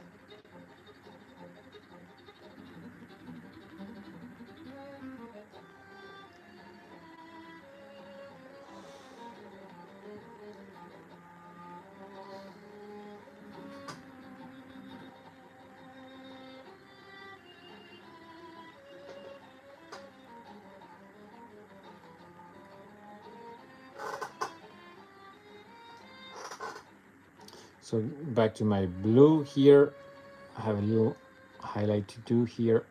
So back to my blue here. I have a little highlight to do here.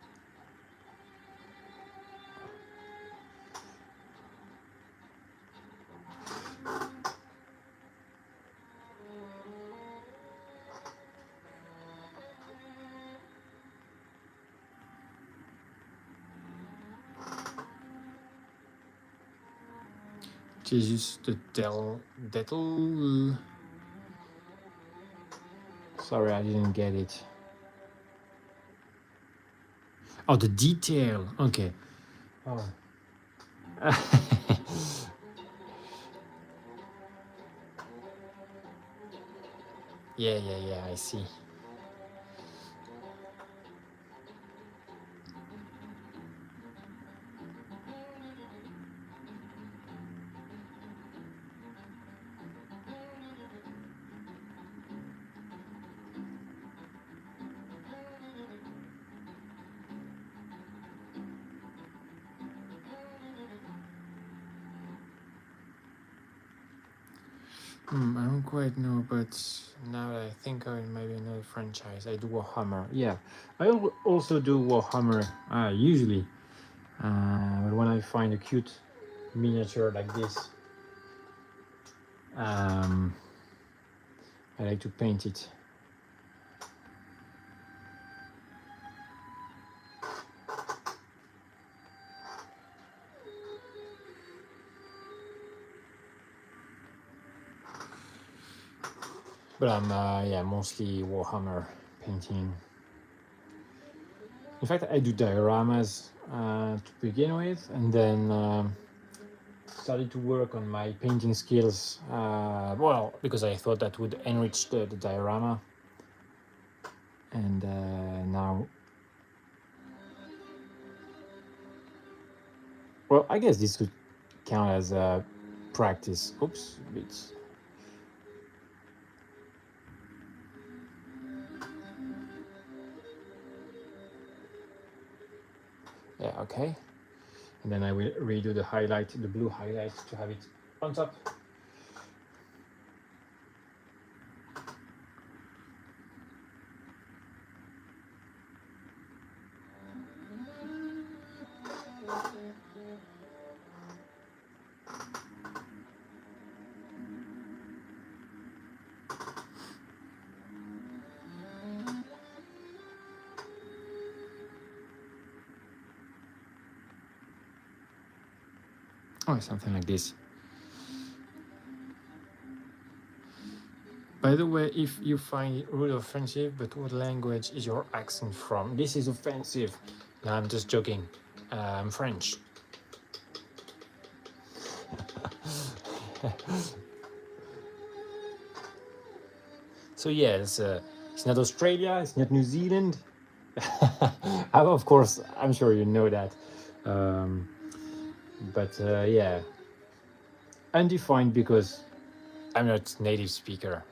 Jesus the Devil. Sorry, I didn't get it. Oh, the detail. Okay. Oh. Yeah, I see. I don't quite know, but now that I think of it, maybe another franchise. I do Warhammer. Yeah, I also do Warhammer usually. But when I find a cute miniature like this, I like to paint it. But I'm yeah, mostly Warhammer painting. In fact, I do dioramas to begin with, and then started to work on my painting skills. Well, because I thought that would enrich the diorama, and now, well, I guess this could count as a practice. Oops, bits. Yeah, okay. And then I will redo the highlight, the blue highlights, to have it on top. Oh, something like this. By the way, if you find it rude or offensive, but what language is your accent from? This is offensive. No, I'm just joking. I'm French. So yeah, it's not Australia, it's not New Zealand. Of course, I'm sure you know that. But yeah, undefined because I'm not native speaker.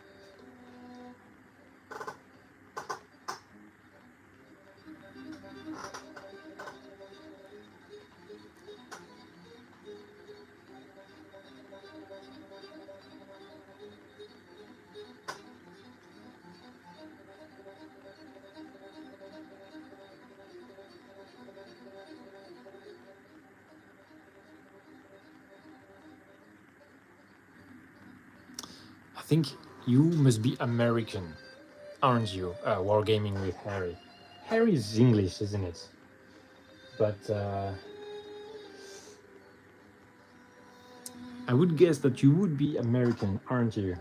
I think you must be American, aren't you? Wargaming with Harry. Harry is English, isn't it? But I would guess that you would be American, aren't you?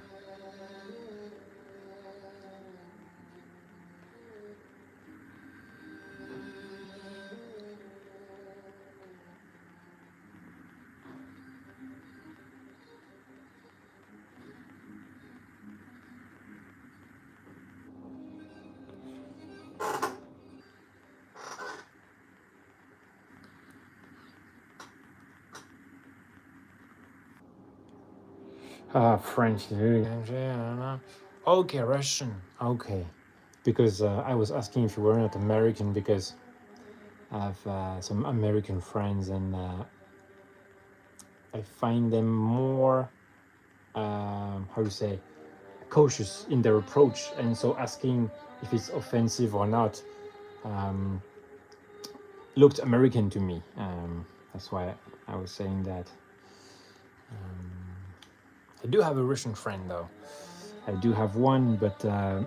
French. Okay, Russian. Okay. Because I was asking if you were not American because I have some American friends and I find them more, how to say, cautious in their approach. And so asking if it's offensive or not looked American to me. That's why I was saying that. I do have a Russian friend though. I do have one, but I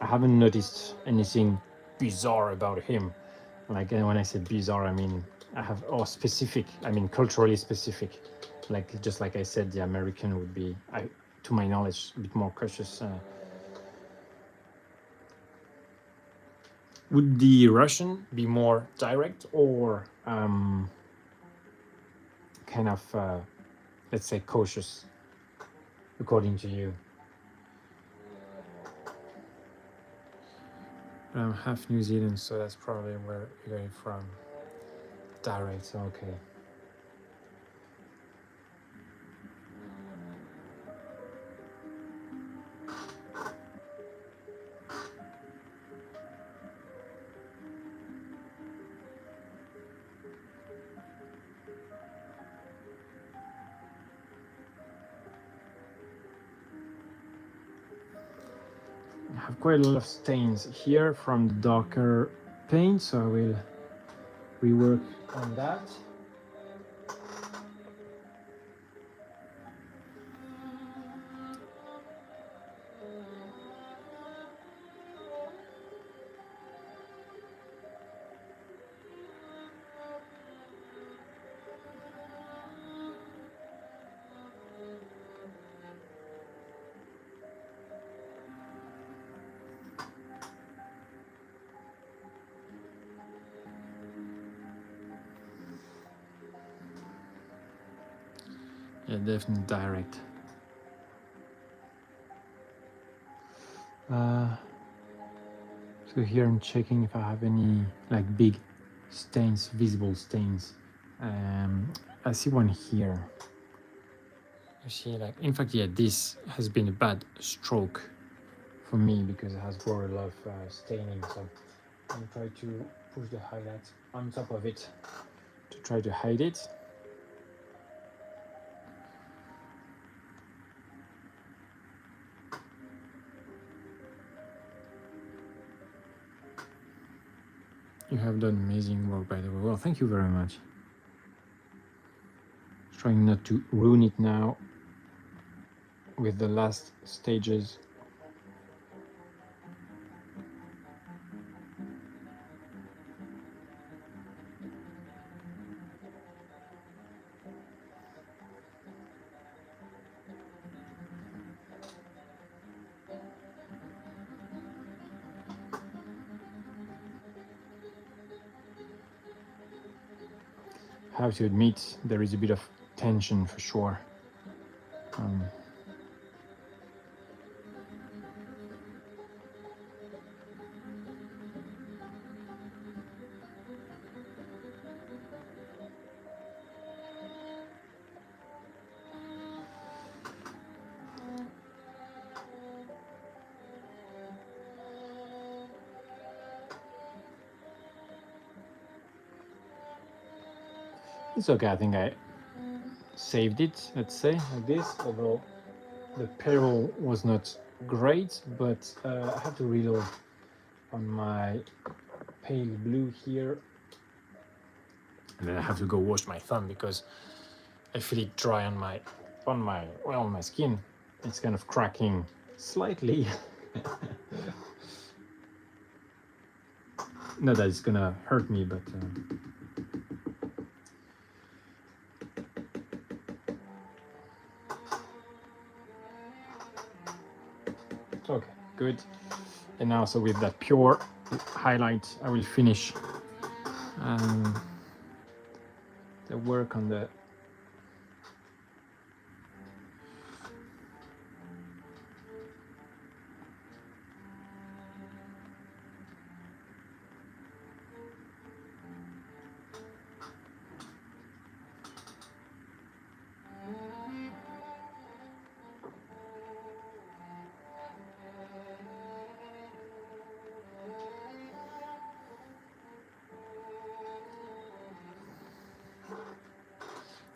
haven't noticed anything bizarre about him. Like when I say bizarre, I mean I have specific. I mean culturally specific. Like just like I said, the American would be, to my knowledge, a bit more cautious. Would the Russian be more direct or kind of, let's say, cautious, according to you? I'm half New Zealand, so that's probably where you're getting from. Direct, okay. I have quite a lot of stains here from the darker paint, so I will rework on that. Yeah, definitely direct. So here I'm checking if I have any like big stains, visible stains. I see one here. You see, like, in fact, yeah, this has been a bad stroke for me because it has brought a lot of staining. So I'm trying to push the highlight on top of it to try to hide it. You have done amazing work, by the way. Well, thank you very much. Trying not to ruin it now with the last stages. I have to admit there is a bit of tension for sure. It's okay, I think I saved it, let's say, like this, although the pedal was not great, but I have to reload on my pale blue here. And then I have to go wash my thumb because I feel it dry on my skin. It's kind of cracking slightly. Not that it's gonna hurt me, but okay, good. And now, so with that pure highlight, I will finish the work on the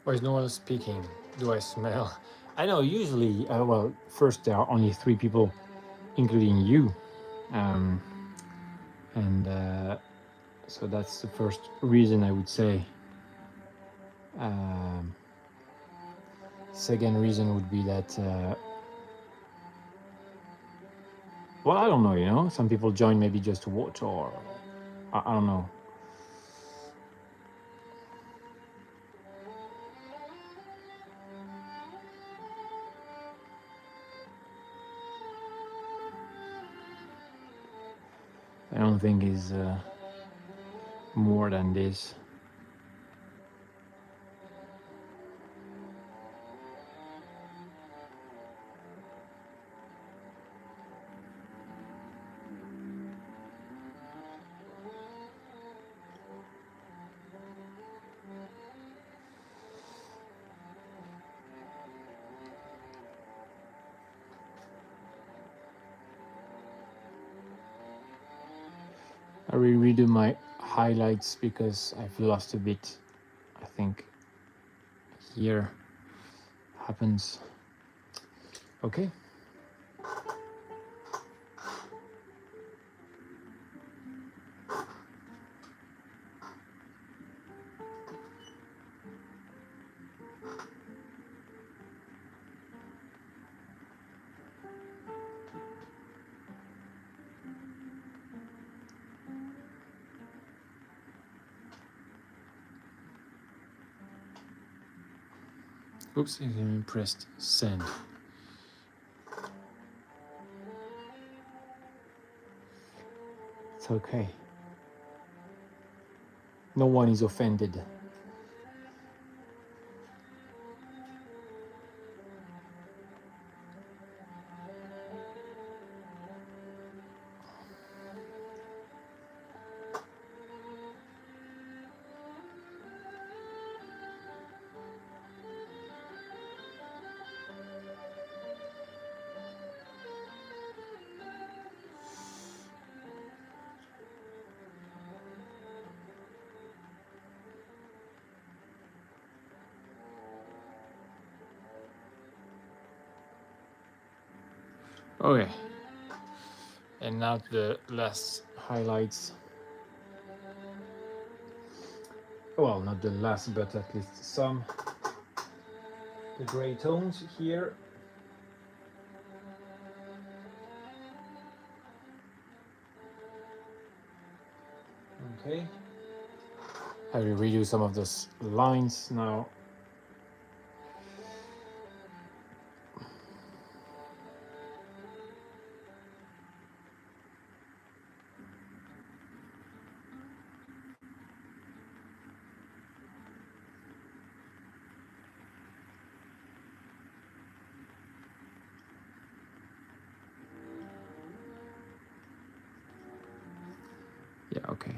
Why is no one speaking? Do I smell? I know, usually, well, first there are only 3 people, including you. So that's the first reason I would say. Second reason would be that, well, I don't know, you know, some people join maybe just to watch, or I don't know. I don't think is more than this. I will redo my highlights because I've lost a bit. I think here happens. Okay. Oops, I pressed send. It's okay. No one is offended. Okay, and now the last highlights. Well, not the last, but at least some. The gray tones here. Okay. I will redo some of those lines now. Yeah, okay.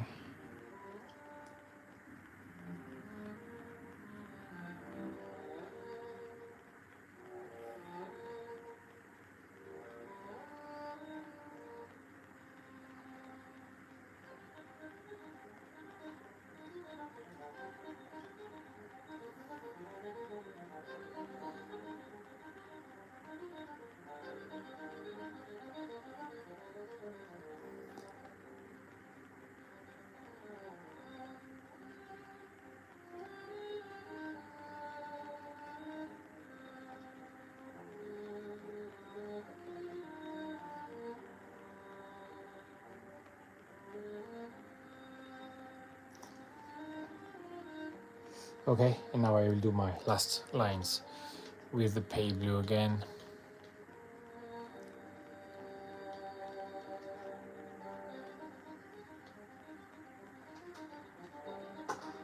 Okay, and now I will do my last lines with the pale blue again.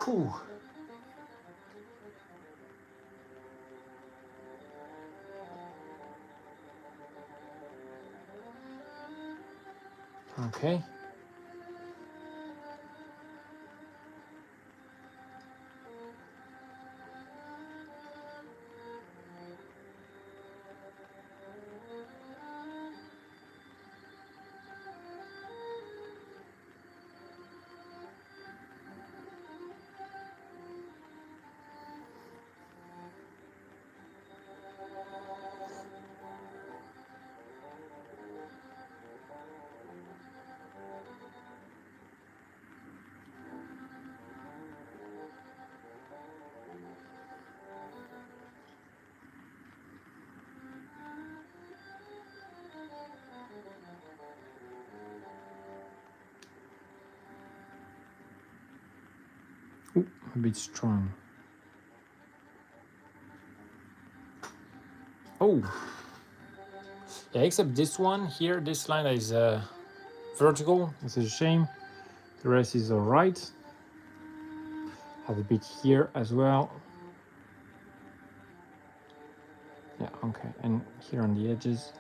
Ooh. Okay. Ooh, a bit strong. Oh, yeah, except this one here, this line is vertical. It's a shame. The rest is all right. Have a bit here as well. Yeah, okay, and here on the edges.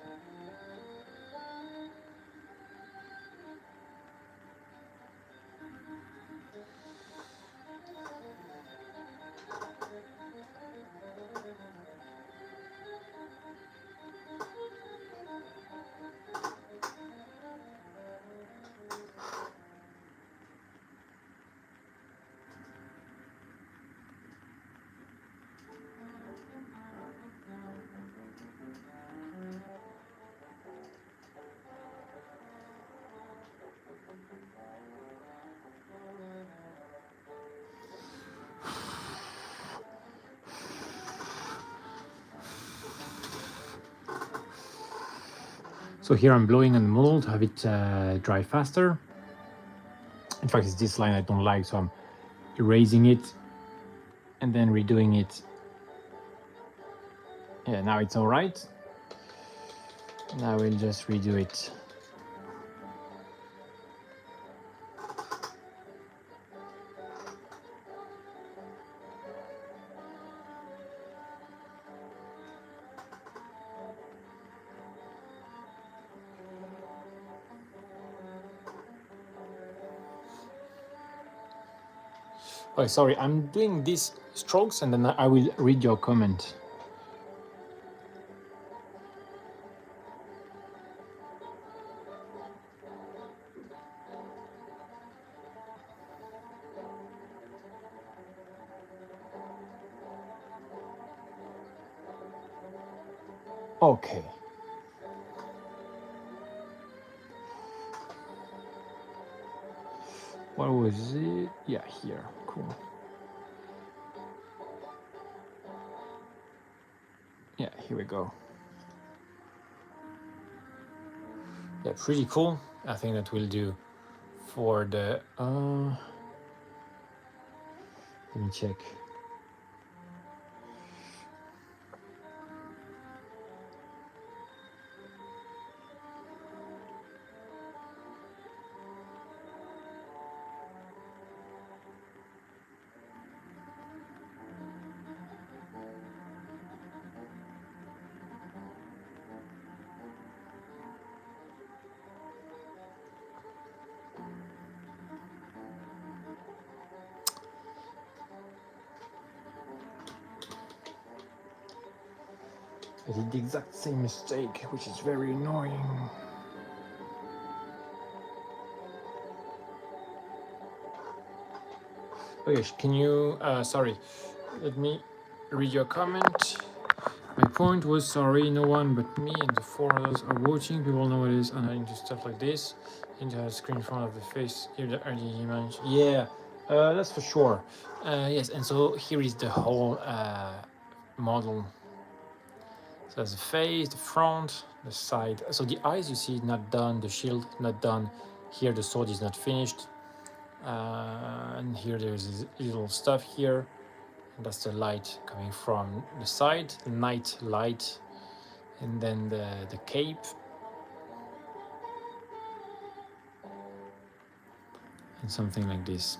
So here I'm blowing on the model to have it dry faster. In fact, it's this line I don't like, so I'm erasing it and then redoing it. Yeah, now it's all right. Now we'll just redo it. Oh, sorry, I'm doing these strokes and then I will read your comment. Okay. what was it? Yeah, here. Cool. Yeah, here we go. Yeah, pretty cool. I think that will do for the let me check. I did the exact same mistake, which is very annoying. Okay, can you, sorry, let me read your comment. My point was, sorry, no one but me and the 4 others are watching. People know what it is and I do stuff like this. Into a screen in front of the face, give the early image. Yeah, that's for sure. Yes, and so here is the whole model. So that's the face, the front, the side. So the eyes you see not done, the shield not done. Here the sword is not finished. And here there's this little stuff here. And that's the light coming from the side, the night light. And then the cape. And something like this.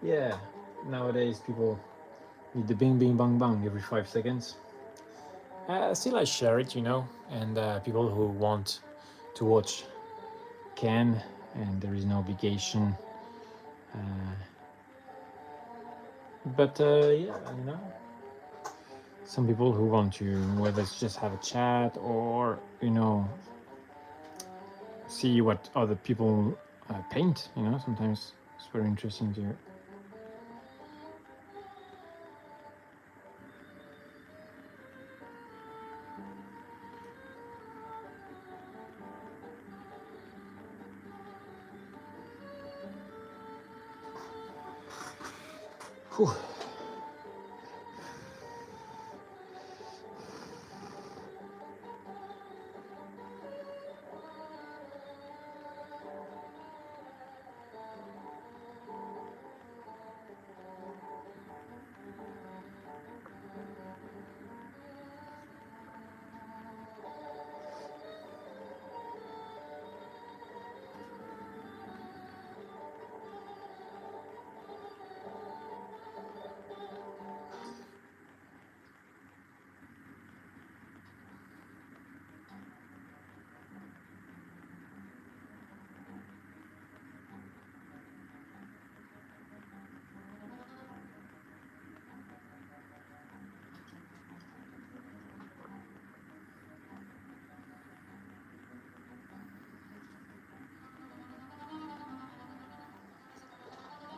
Yeah, nowadays people need the bing bing bang bang every 5 seconds. Still I share it, you know, and people who want to watch can, and there is no obligation. But yeah, you know, some people who want to, whether it's just have a chat or, you know, see what other people paint, you know, sometimes it's very interesting to. Whew.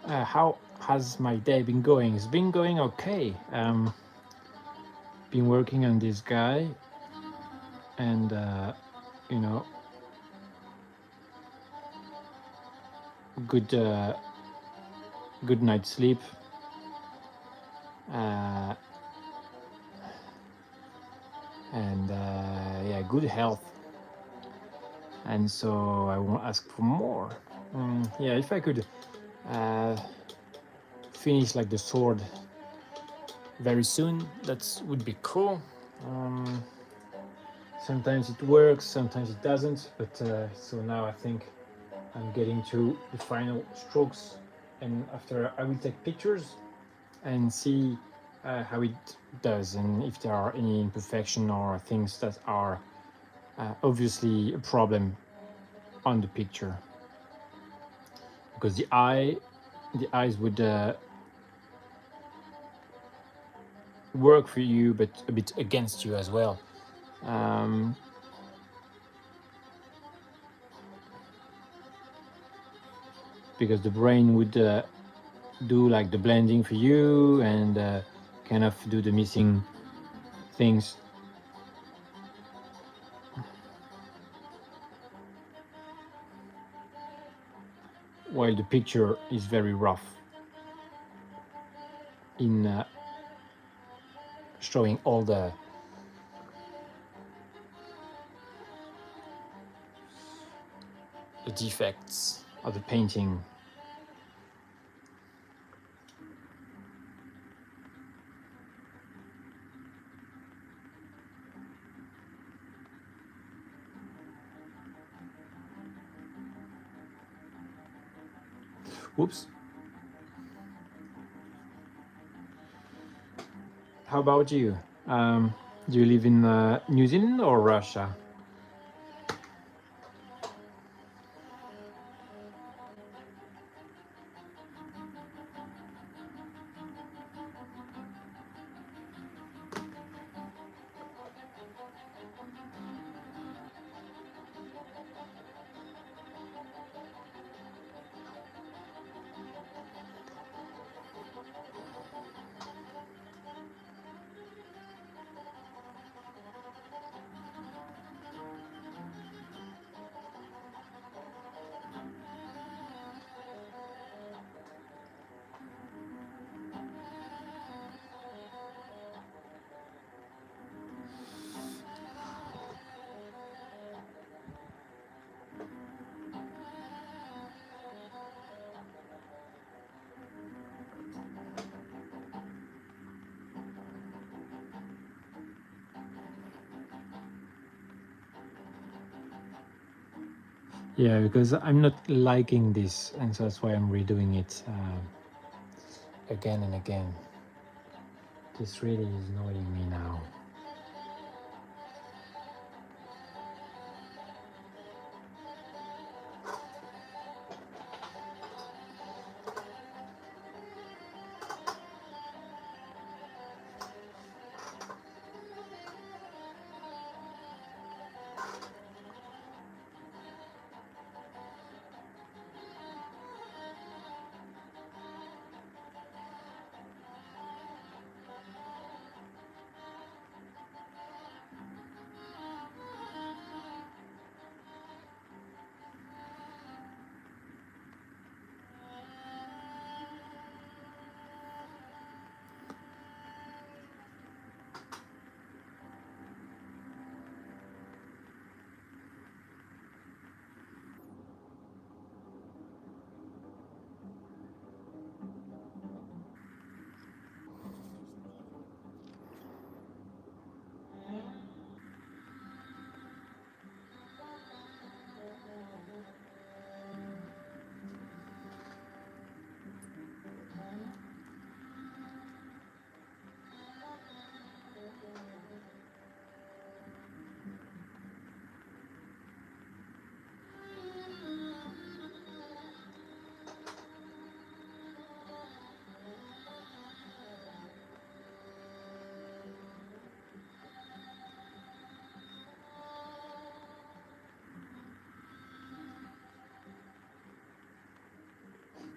How has my day been going? It's been going okay. Been working on this guy, and you know, good good night's sleep. And yeah, good health. And so I won't ask for more. Yeah, if I could finish like the sword very soon, that would be cool. Sometimes it works, sometimes it doesn't, but so now I think I'm getting to the final strokes, and after I will take pictures and see how it does, and if there are any imperfection or things that are obviously a problem on the picture, because the eyes would work for you, but a bit against you as well. because the brain would do like the blending for you and kind of do the missing things. While the picture is very rough in showing all the defects of the painting. Whoops. How about you? Do you live in New Zealand or Russia? Yeah, because I'm not liking this, and so that's why I'm redoing it again and again. This really is annoying me now.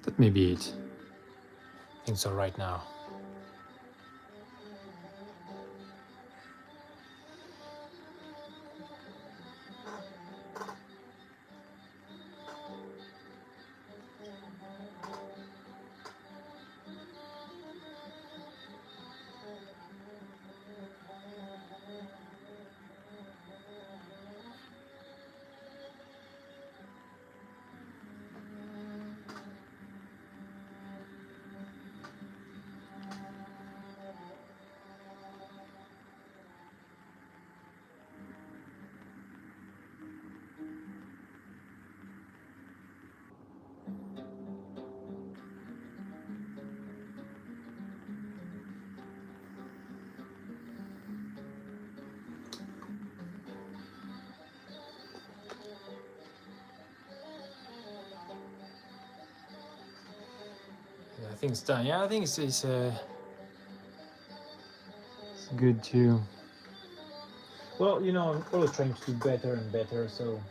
That may be it. I think so right now. I think it's done. Yeah, I think it's good too. Well, you know, I'm always trying to do better and better, so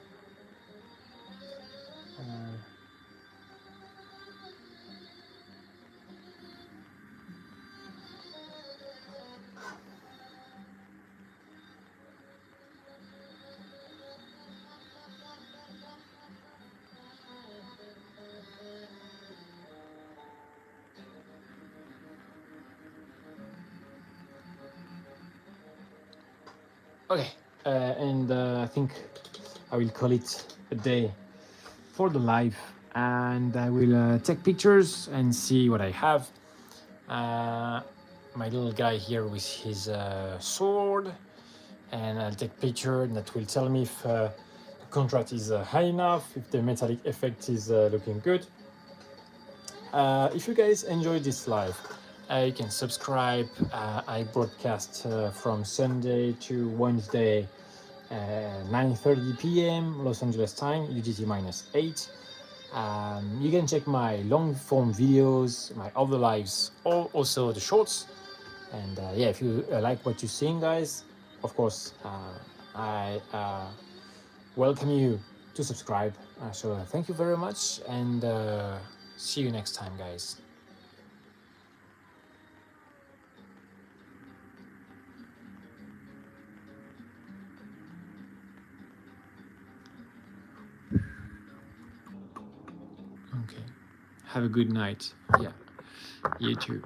Okay, and I think I will call it a day for the live, and I will take pictures and see what I have. My little guy here with his sword, and I'll take picture that will tell me if the contrast is high enough, if the metallic effect is looking good. If you guys enjoyed this live, you can subscribe. I broadcast from Sunday to Wednesday, 9:30 p.m. Los Angeles time, UTC -8. You can check my long form videos, my other lives, or also the shorts. And yeah, if you like what you're seeing, guys, of course, I welcome you to subscribe. So thank you very much, and see you next time, guys. Okay. Have a good night. Yeah. You too.